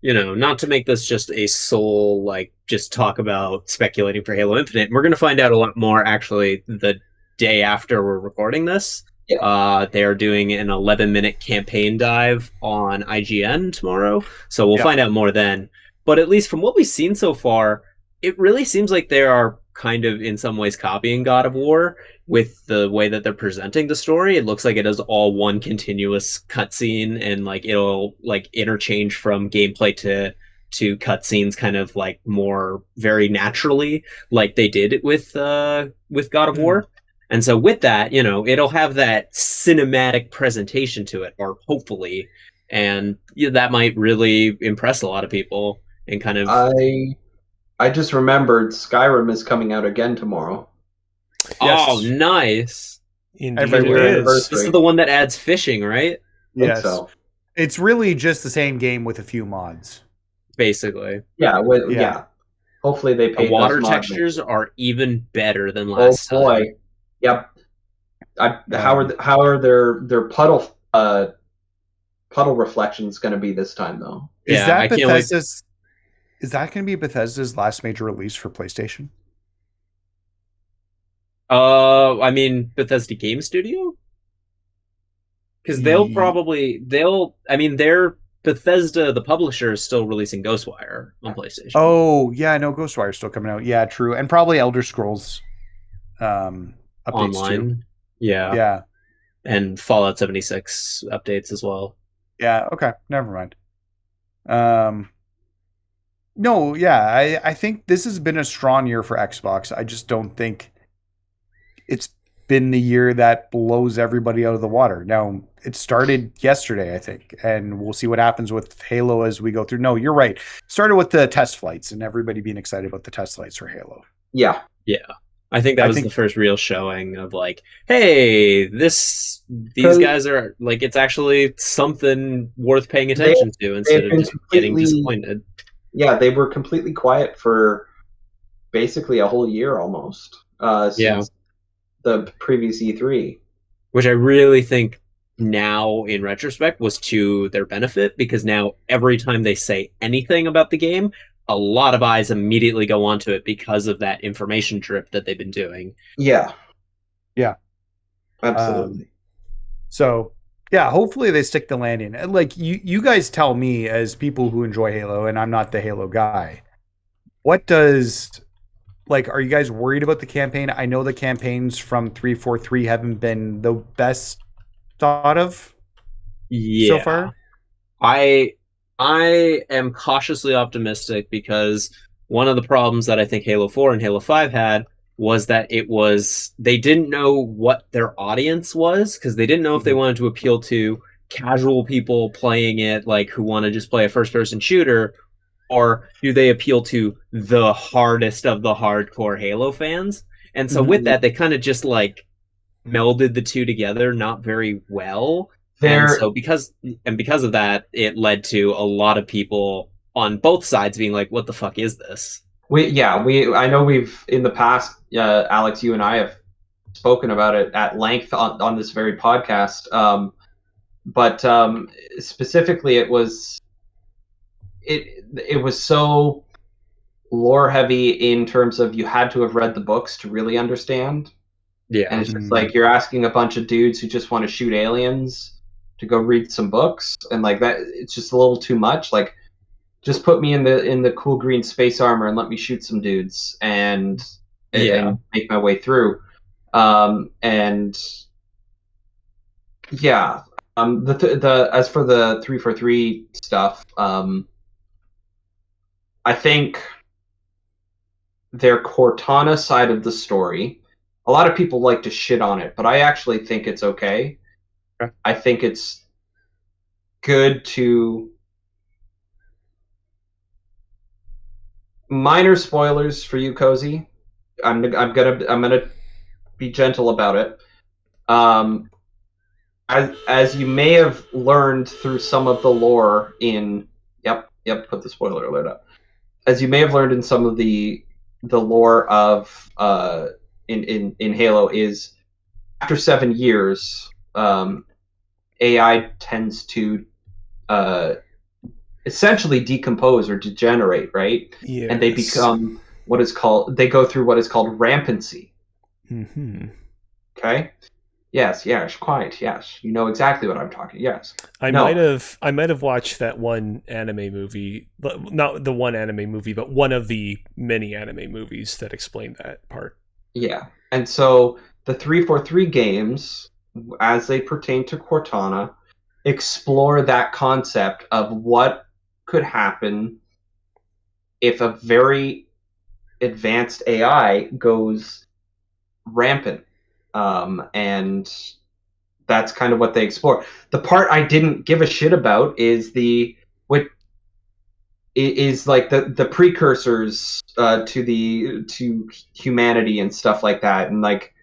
not to make this just a sole, like, just talk about speculating for Halo Infinite. We're going to find out a lot more, actually, the day after we're recording this. Yeah. They are doing an 11-minute campaign dive on IGN tomorrow, so we'll find out more then. But at least from what we've seen so far, it really seems like they are kind of, in some ways, copying God of War with the way that they're presenting the story. It looks like it is all one continuous cutscene, and like it'll like interchange from gameplay to cutscenes, kind of like more very naturally, like they did it with God of War. And so with that, it'll have that cinematic presentation to it, or hopefully, and that might really impress a lot of people. And kind of, I just remembered Skyrim is coming out again tomorrow. Yes. Oh, nice. Indeed it is. This is the one that adds fishing, right? Yes. So. It's really just the same game with a few mods. Basically. Yeah. Hopefully they paid the water textures are even better than last time. Oh boy. Yep. How are their puddle reflections going to be this time though? Is that Bethesda's? Is that going to be Bethesda's last major release for PlayStation? I mean Bethesda Game Studio, because they're Bethesda, the publisher, is still releasing Ghostwire on PlayStation. Oh yeah, no, Ghostwire's still coming out. Yeah, true, and probably Elder Scrolls updates online too. Yeah, and Fallout 76 updates as well. Yeah, okay, never mind. No, yeah, I think this has been a strong year for Xbox. I just don't think it's been the year that blows everybody out of the water. Now, it started yesterday, I think, and we'll see what happens with Halo as we go through. No, you're right. It started with the test flights and everybody being excited about the test flights for Halo. Yeah. I think that was the first real showing of like, hey, these guys are like, it's actually something worth paying attention to instead of just getting disappointed. Yeah, they were completely quiet for basically a whole year almost since the previous E3. Which I really think now, in retrospect, was to their benefit, because now every time they say anything about the game, a lot of eyes immediately go onto it because of that information drip that they've been doing. Yeah. Absolutely. So, yeah, hopefully they stick the landing. Like, you guys tell me, as people who enjoy Halo, and I'm not the Halo guy, what does... Like, are you guys worried about the campaign? I know the campaigns from 343 haven't been the best thought of so far. I am cautiously optimistic, because one of the problems that I think Halo 4 and Halo 5 had was that they didn't know what their audience was, because they didn't know if they wanted to appeal to casual people playing it, like who want to just play a first-person shooter, or do they appeal to the hardest of the hardcore Halo fans? And so with that, they kind of just like melded the two together not very well. And so because of that, it led to a lot of people on both sides being like, what the fuck is this? I know we've in the past, Alex, you and I have spoken about it at length on this very podcast. But specifically, it was so lore heavy in terms of you had to have read the books to really understand. Yeah. And it's just like you're asking a bunch of dudes who just want to shoot aliens to go read some books, and like that, it's just a little too much. Like, just put me in the cool green space armor and let me shoot some dudes and make my way through. And yeah, as for the 343 stuff, I think their Cortana side of the story, a lot of people like to shit on it, but I actually think it's okay. I think it's good to... Minor spoilers for you, Cozy. I'm gonna be gentle about it. As you may have learned through some of the lore in... Yep, put the spoiler alert up. As you may have learned in some of the lore of in Halo, is after 7 years, AI tends to essentially decompose or degenerate, right? Yes. And they become they go through what is called rampancy. Mm-hmm. Okay? Yes, quite, yes. You know exactly what I'm talking. Yes. I might have watched that one anime movie, not the one anime movie, but one of the many anime movies that explain that part. Yeah. And so the 343 games, as they pertain to Cortana, explore that concept of what could happen if a very advanced AI goes rampant. And that's kind of what they explore. The part I didn't give a shit about is like the precursors to humanity and stuff like that, and like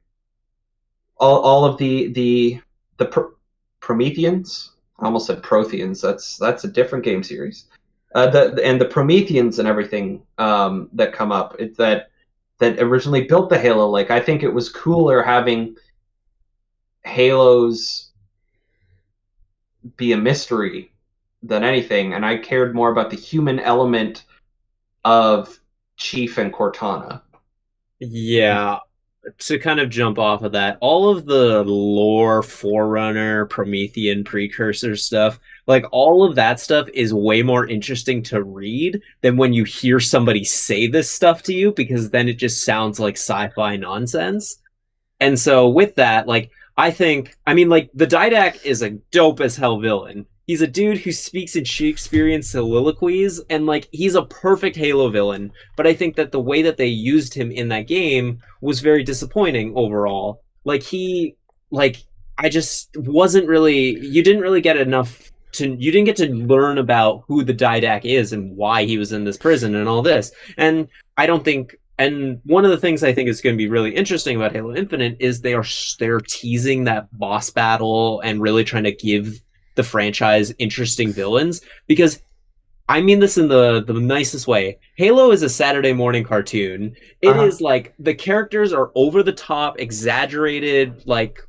all of the Prometheans. I almost said Protheans. That's a different game series. The Prometheans and everything that come up. It's that originally built the Halo. Like, I think it was cooler having Halo's be a mystery than anything, and I cared more about the human element of Chief and Cortana. Yeah, to kind of jump off of that, all of the lore, Forerunner, Promethean, precursor stuff, like all of that stuff is way more interesting to read than when you hear somebody say this stuff to you, because then it just sounds like sci-fi nonsense. And so with that, like I mean, like the Didac is a dope as hell villain. He's a dude who speaks in Shakespearean soliloquies, and like he's a perfect Halo villain. But I think that the way that they used him in that game was very disappointing overall. Like I just wasn't really. You didn't really get enough to. You didn't get to learn about who the Didac is and why he was in this prison and all this. And I don't think. And one of the things I think is going to be really interesting about Halo Infinite is they're teasing that boss battle and really trying to give the franchise interesting villains, because I mean this in the nicest way. Halo is a Saturday morning cartoon. It is like the characters are over the top, exaggerated, like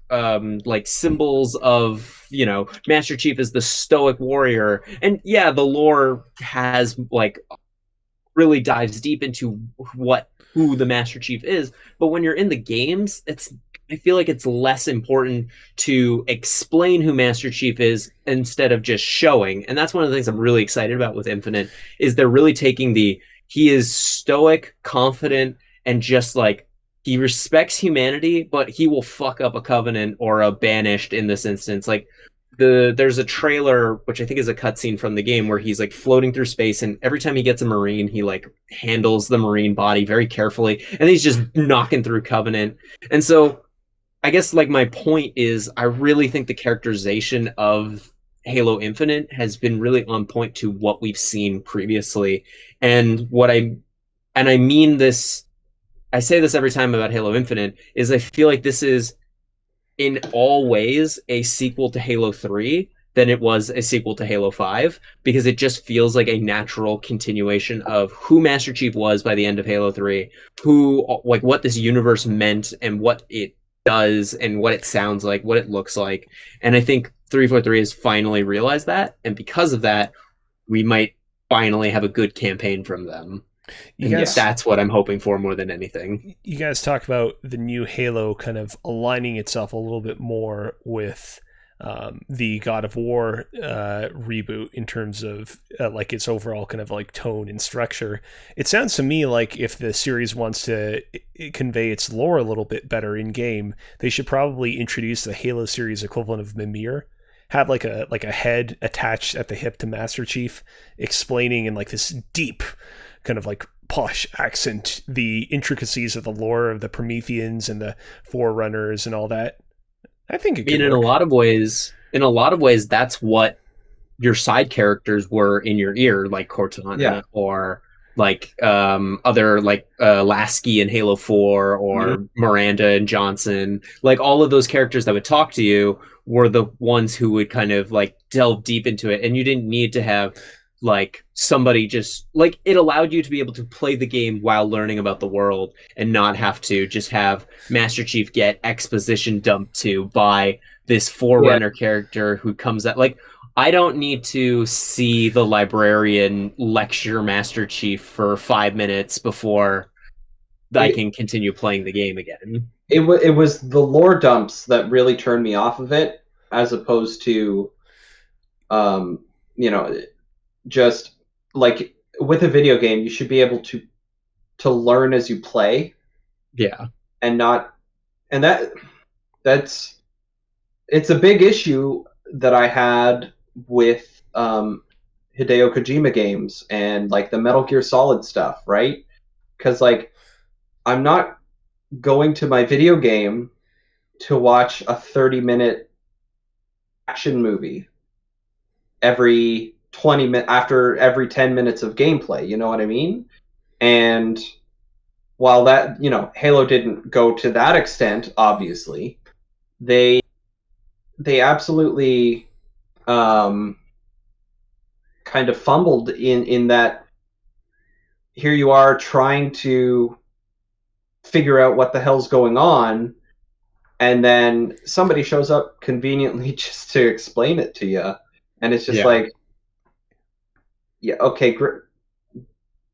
symbols of, you know, Master Chief is the stoic warrior. And yeah, the lore has like really dives deep into who the Master Chief is, but when you're in the games, I feel like it's less important to explain who Master Chief is instead of just showing. And that's one of the things I'm really excited about with Infinite, is they're really taking he is stoic, confident, and just like he respects humanity, but he will fuck up a Covenant or a Banished in this instance. Like there's a trailer, which I think is a cutscene from the game, where he's like floating through space, and every time he gets a Marine, he like handles the Marine body very carefully, and he's just knocking through Covenant. And so I guess like my point is, I really think the characterization of Halo Infinite has been really on point to what we've seen previously. And I mean this, I say this every time about Halo Infinite, is I feel like this is in all ways a sequel to Halo 3 than it was a sequel to Halo 5, because it just feels like a natural continuation of who Master Chief was by the end of Halo 3, who, like, what this universe meant and what it does and what it sounds like, what it looks like. And I think 343 has finally realized that, and because of that, we might finally have a good campaign from them. That's what I'm hoping for more than anything. You guys talk about the new Halo kind of aligning itself a little bit more with the God of War reboot in terms of like its overall kind of like tone and structure. It sounds to me like if the series wants to convey its lore a little bit better in game, they should probably introduce the Halo series equivalent of Mimir. Have like a head attached at the hip to Master Chief, explaining in like this deep kind of like posh accent the intricacies of the lore of the Prometheans and the Forerunners and all that. I think it could work. In a lot of ways, that's what your side characters were in your ear, like Cortana or like other like Lasky in Halo 4 or Miranda and Johnson. Like all of those characters that would talk to you were the ones who would kind of like delve deep into it, and you didn't need to have like somebody just like, it allowed you to be able to play the game while learning about the world and not have to just have Master Chief get exposition dumped to by this Forerunner character who comes out. Like, I don't need to see the librarian lecture Master Chief for 5 minutes before I can continue playing the game again. It was the lore dumps that really turned me off of it, as opposed to just like with a video game, you should be able to learn as you play. Yeah. That's it's a big issue that I had with Hideo Kojima games and like the Metal Gear Solid stuff, right? Because like I'm not going to my video game to watch a 30-minute action movie every 20 minutes after every 10 minutes of gameplay, you know what I mean? And while that, Halo didn't go to that extent, obviously, they absolutely kind of fumbled in that here you are trying to figure out what the hell's going on, and then somebody shows up conveniently just to explain it to you, and it's just like, yeah, okay,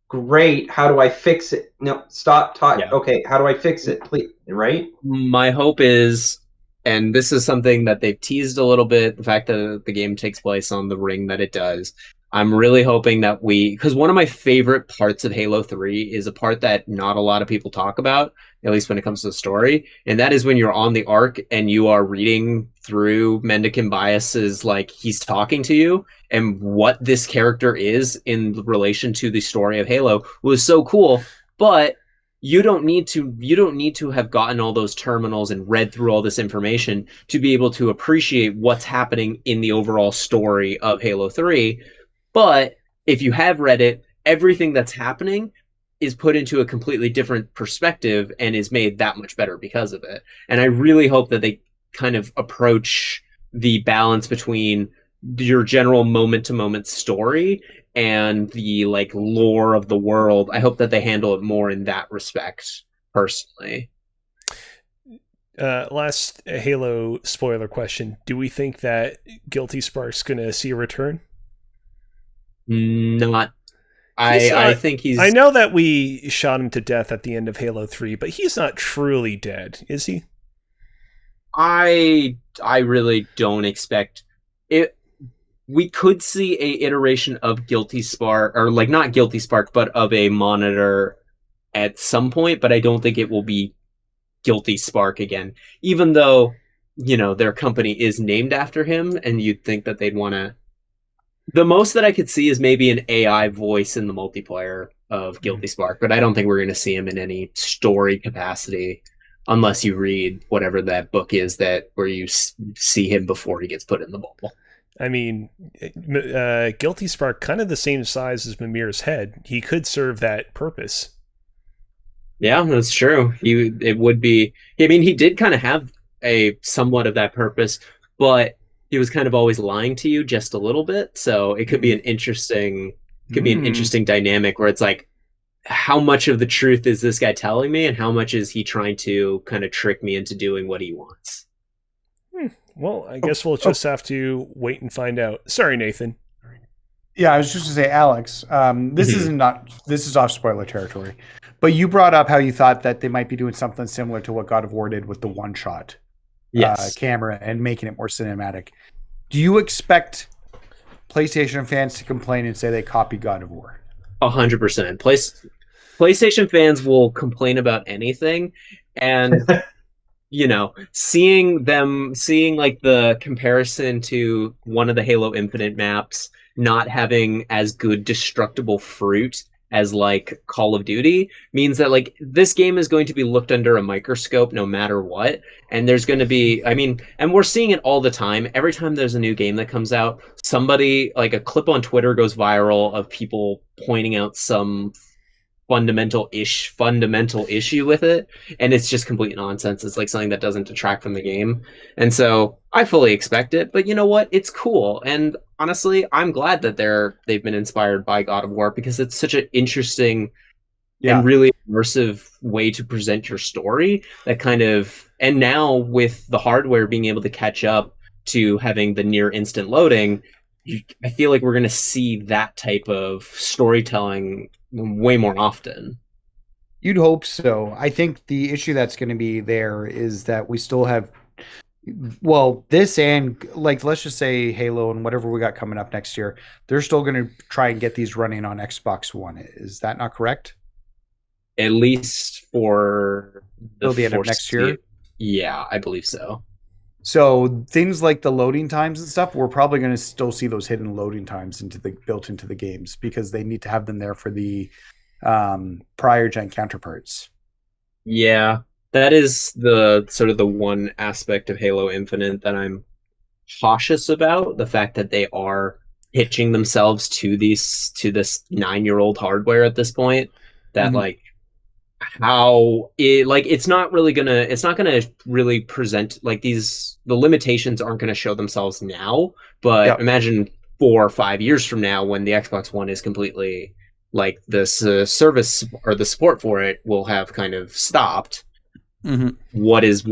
great. How do I fix it? No, stop talking. Yeah. Okay, how do I fix it, please? Right? My hope is, and this is something that they've teased a little bit, the fact that the game takes place on the ring that it does. I'm really hoping that because one of my favorite parts of Halo 3 is a part that not a lot of people talk about, at least when it comes to the story, and that is when you're on the Ark and you are reading through Mendican Bias's, like, he's talking to you, and what this character is in relation to the story of Halo was so cool. But you don't need to have gotten all those terminals and read through all this information to be able to appreciate what's happening in the overall story of Halo 3. But if you have read it, everything that's happening is put into a completely different perspective and is made that much better because of it. And I really hope that they kind of approach the balance between your general moment-to-moment story and the, like, lore of the world. I hope that they handle it more in that respect, personally. Last Halo spoiler question. Do we think that Guilty Spark's going to see a return? Not. I think he's... I know that we shot him to death at the end of Halo 3, but he's not truly dead, is he? I really don't expect it. We could see a iteration of Guilty Spark, or, like, not Guilty Spark, but of a Monitor at some point, but I don't think it will be Guilty Spark again. Even though, you know, their company is named after him, and you'd think that they'd want to... The most that I could see is maybe an AI voice in the multiplayer of Guilty Spark, but I don't think we're going to see him in any story capacity unless you read whatever that book is where you see him before he gets put in the bubble. I mean, Guilty Spark, kind of the same size as Mimir's head. He could serve that purpose. Yeah, that's true. It would be... I mean, he did kind of have a somewhat of that purpose, but he was kind of always lying to you just a little bit. So it could be an interesting dynamic where it's like, how much of the truth is this guy telling me, and how much is he trying to kind of trick me into doing what he wants? Well, I guess we'll just have to wait and find out. Sorry, Nathan. Yeah, I was just going to say, Alex, this is off spoiler territory, but you brought up how you thought that they might be doing something similar to what God of War did with the one-shot camera and making it more cinematic. Do you expect PlayStation fans to complain and say they copied God of War? 100%. PlayStation fans will complain about anything, and you know, seeing like the comparison to one of the Halo Infinite maps not having as good destructible fruit as, like, Call of Duty means that, like, this game is going to be looked under a microscope no matter what. And there's going to be, I mean, and we're seeing it all the time. Every time there's a new game that comes out, somebody, like, a clip on Twitter goes viral of people pointing out some fundamental issue with it, and it's just complete nonsense. It's like something that doesn't detract from the game, and so I fully expect it. But you know what? It's cool, and honestly, I'm glad that they've been inspired by God of War, because it's such an interesting and really immersive way to present your story. That kind of, and now with the hardware being able to catch up to having the near instant loading, I feel like we're going to see that type of storytelling way more often. You'd hope so. I think the issue that's going to be there is that we still have, well, this and, like, let's just say Halo and whatever we got coming up next year, they're still going to try and get these running on Xbox One. Is that not correct? At least for the end of next year? Yeah, I believe so. So things like the loading times and stuff, we're probably going to still see those hidden loading times built into the games, because they need to have them there for the prior gen counterparts. Yeah, that is the sort of the one aspect of Halo Infinite that I'm cautious about, the fact that they are hitching themselves to this 9-year-old hardware at this point, that like how it, like, it's not gonna really present, like, the limitations aren't going to show themselves now, but imagine 4 or 5 years from now, when the Xbox One is completely, like, this service or the support for it will have kind of stopped. What is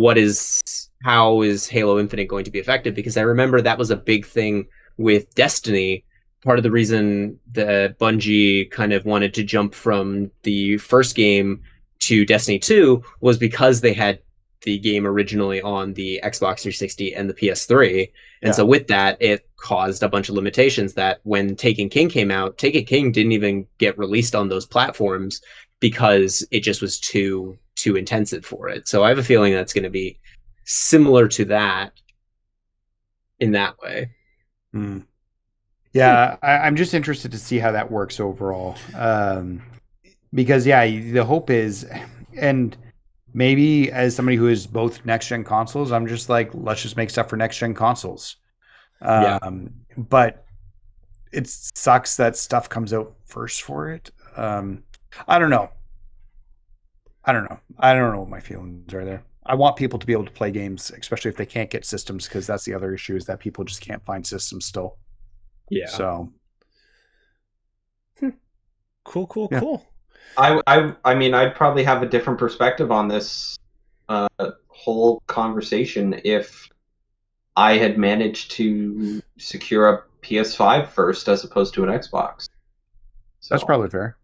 how is Halo Infinite going to be affected? Because I remember that was a big thing with Destiny. Part of the reason that Bungie kind of wanted to jump from the first game to Destiny 2 was because they had the game originally on the Xbox 360 and the PS3. And so with that, it caused a bunch of limitations that when Taken King came out, Taken King didn't even get released on those platforms because it just was too intensive for it. So I have a feeling that's going to be similar to that in that way. Yeah, I'm just interested to see how that works overall. Because the hope is, and maybe as somebody who is both next gen consoles, I'm just like, let's just make stuff for next gen consoles. But it sucks that stuff comes out first for it. I don't know. I don't know what my feelings are there. I want people to be able to play games, especially if they can't get systems, because that's the other issue, is that people just can't find systems still. Yeah. So Cool. I mean, I'd probably have a different perspective on this whole conversation if I had managed to secure a PS5 first as opposed to an Xbox. So. That's probably fair.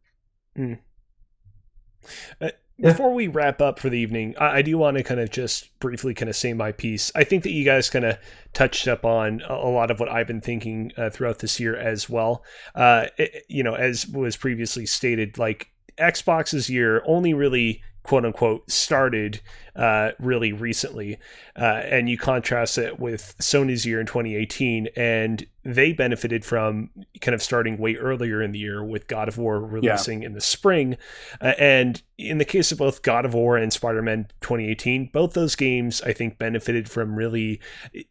Before we wrap up for the evening, I do want to kind of just briefly kind of say my piece. I think that you guys kind of touched up on a lot of what I've been thinking throughout this year as well. As was previously stated, like Xbox's year only really quote unquote started really recently, and you contrast it with Sony's year in 2018, and they benefited from kind of starting way earlier in the year with God of War releasing in the spring, and in the case of both God of War and Spider-Man 2018, both those games I think benefited from really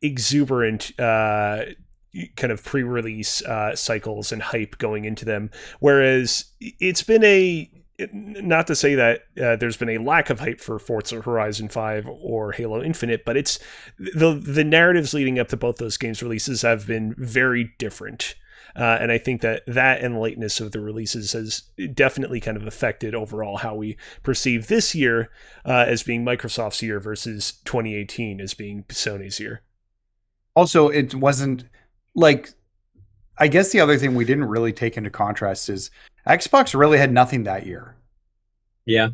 exuberant kind of pre-release cycles and hype going into them, whereas it's been not to say that there's been a lack of hype for Forza Horizon 5 or Halo Infinite, but it's the narratives leading up to both those games' releases have been very different. And I think that and the lateness of the releases has definitely kind of affected overall how we perceive this year as being Microsoft's year versus 2018 as being Sony's year. Also, it wasn't like, I guess the other thing we didn't really take into contrast is Xbox really had nothing that year. Yeah.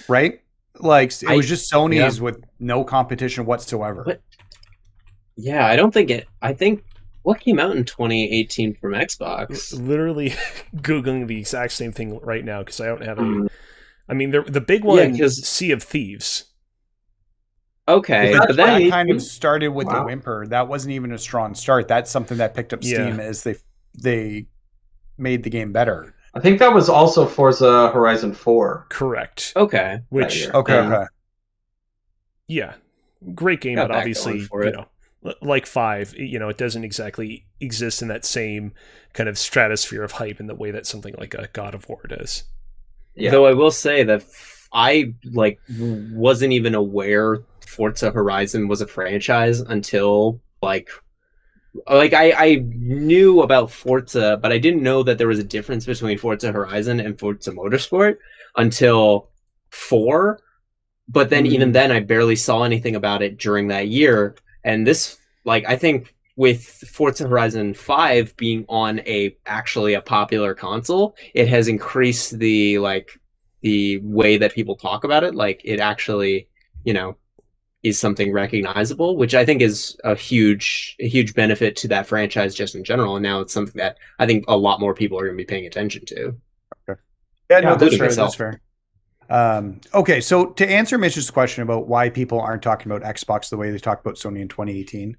Right? Like, it was just Sony's with no competition whatsoever. But, yeah, I think what came out in 2018 from Xbox? Literally Googling the exact same thing right now because I don't have any. I mean, the big one is Sea of Thieves. Okay, but that kind of started with the whimper. That wasn't even a strong start. That's something that picked up steam as they made the game better. I think that was also Forza Horizon 4. Correct. Okay. Yeah. Great game, but obviously, like 5, it doesn't exactly exist in that same kind of stratosphere of hype in the way that something like a God of War does. Yeah. Though I will say that I wasn't even aware Forza Horizon was a franchise until I knew about Forza, but I didn't know that there was a difference between Forza Horizon and Forza Motorsport until 4. But then even then, I barely saw anything about it during that year. And this, I think with Forza Horizon 5 being on actually a popular console, it has increased the way that people talk about it. Like, it actually, is something recognizable, which I think is a huge benefit to that franchise just in general. And now it's something that I think a lot more people are going to be paying attention to. Okay. Yeah, no, that's fair. Okay, so to answer Mitch's question about why people aren't talking about Xbox the way they talk about Sony in 2018,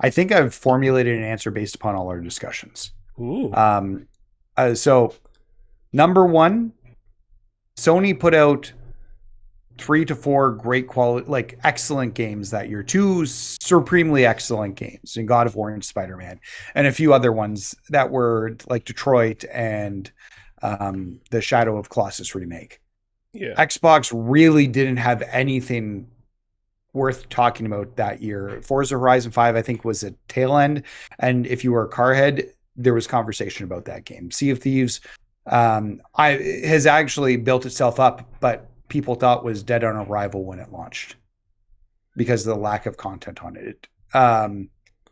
I think I've formulated an answer based upon all our discussions. Ooh. So number one, Sony put out 3 to 4 great quality, excellent games that year. 2 supremely excellent games in God of War and Spider-Man, and a few other ones that were like Detroit and the Shadow of Colossus remake. Yeah. Xbox really didn't have anything worth talking about that year. Forza Horizon 5, I think, was a tail end, and if you were a carhead, there was conversation about that game. Sea of Thieves has actually built itself up, but people thought was dead on arrival when it launched. because of the lack of content on it.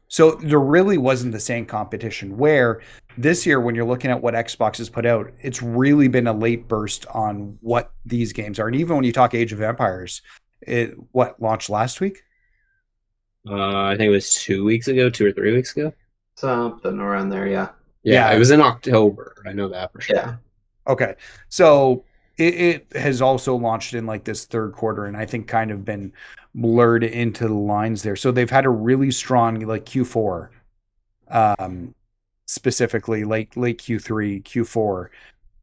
So there really wasn't the same competition, where this year, when you're looking at what Xbox has put out, it's really been a late burst on what these games are. And even when you talk Age of Empires, it launched last week? I think it was 2 weeks ago, 2 or 3 weeks ago. Something around there, yeah. Yeah, it was in October. I know that for sure. Yeah. Okay. So it has also launched in like this third quarter, and I think kind of been blurred into the lines there. So they've had a really strong like Q4, specifically like late Q3, Q4.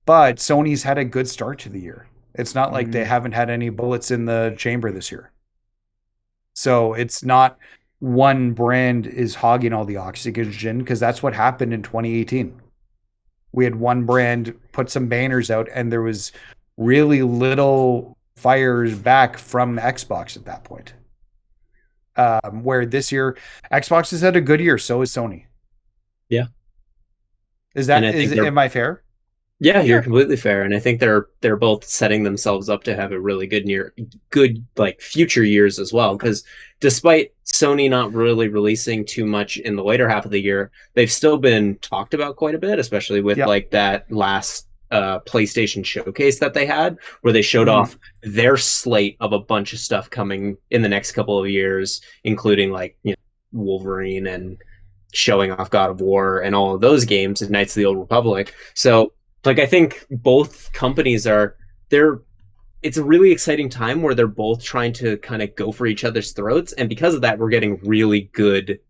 But Sony's had a good start to the year. It's not like they haven't had any bullets in the chamber this year. So it's not one brand is hogging all the oxygen, because that's what happened in 2018. We had one brand put some banners out, and there was really little fires back from Xbox at that point. Where this year, Xbox has had a good year, so is Sony. Yeah. Am I fair? Yeah, you're completely fair, and I think they're both setting themselves up to have a really good like future years as well. Because despite Sony not really releasing too much in the later half of the year, they've still been talked about quite a bit, especially with like that last PlayStation showcase that they had, where they showed off their slate of a bunch of stuff coming in the next couple of years, including like Wolverine and showing off God of War and all of those games and Knights of the Old Republic. So like I think both companies it's a really exciting time where they're both trying to kind of go for each other's throats, and because of that we're getting really good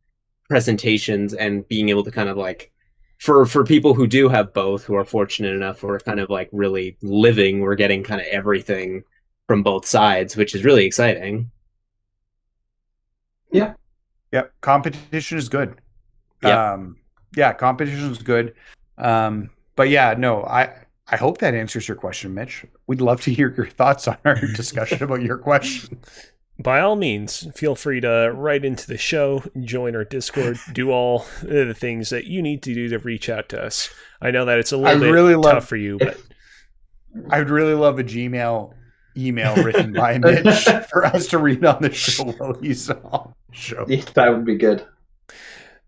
presentations and being able to kind of like for people who do have both, who are fortunate enough, who are kind of like really living, we're getting kind of everything from both sides, which is really exciting. Yeah. Yep. Competition is good. Competition is good. But yeah, no, I hope that answers your question, Mitch. We'd love to hear your thoughts on our discussion about your question. By all means, feel free to write into the show, join our Discord, do all the things that you need to do to reach out to us. I know that it's a little bit tough for you, but I'd really love a Gmail email written by Mitch for us to read on the show while he's on the show. Yeah, that would be good.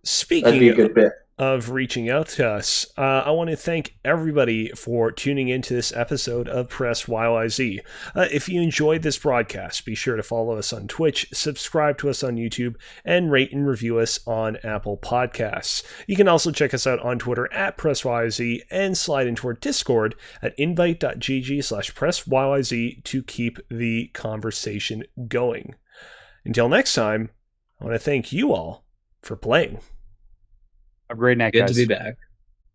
Speaking That'd be a good bit of reaching out to us, I want to thank everybody for tuning into this episode of Press YYZ. If you enjoyed this broadcast, be sure to follow us on Twitch, subscribe to us on YouTube, and rate and review us on Apple Podcasts. You can also check us out on Twitter at Press YYZ and slide into our Discord at invite.gg/PressYYZ to keep the conversation going. Until next time, I want to thank you all for playing. Have a great night, guys. Good to be back.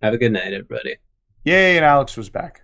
Have a good night, everybody. Yay, and Alex was back.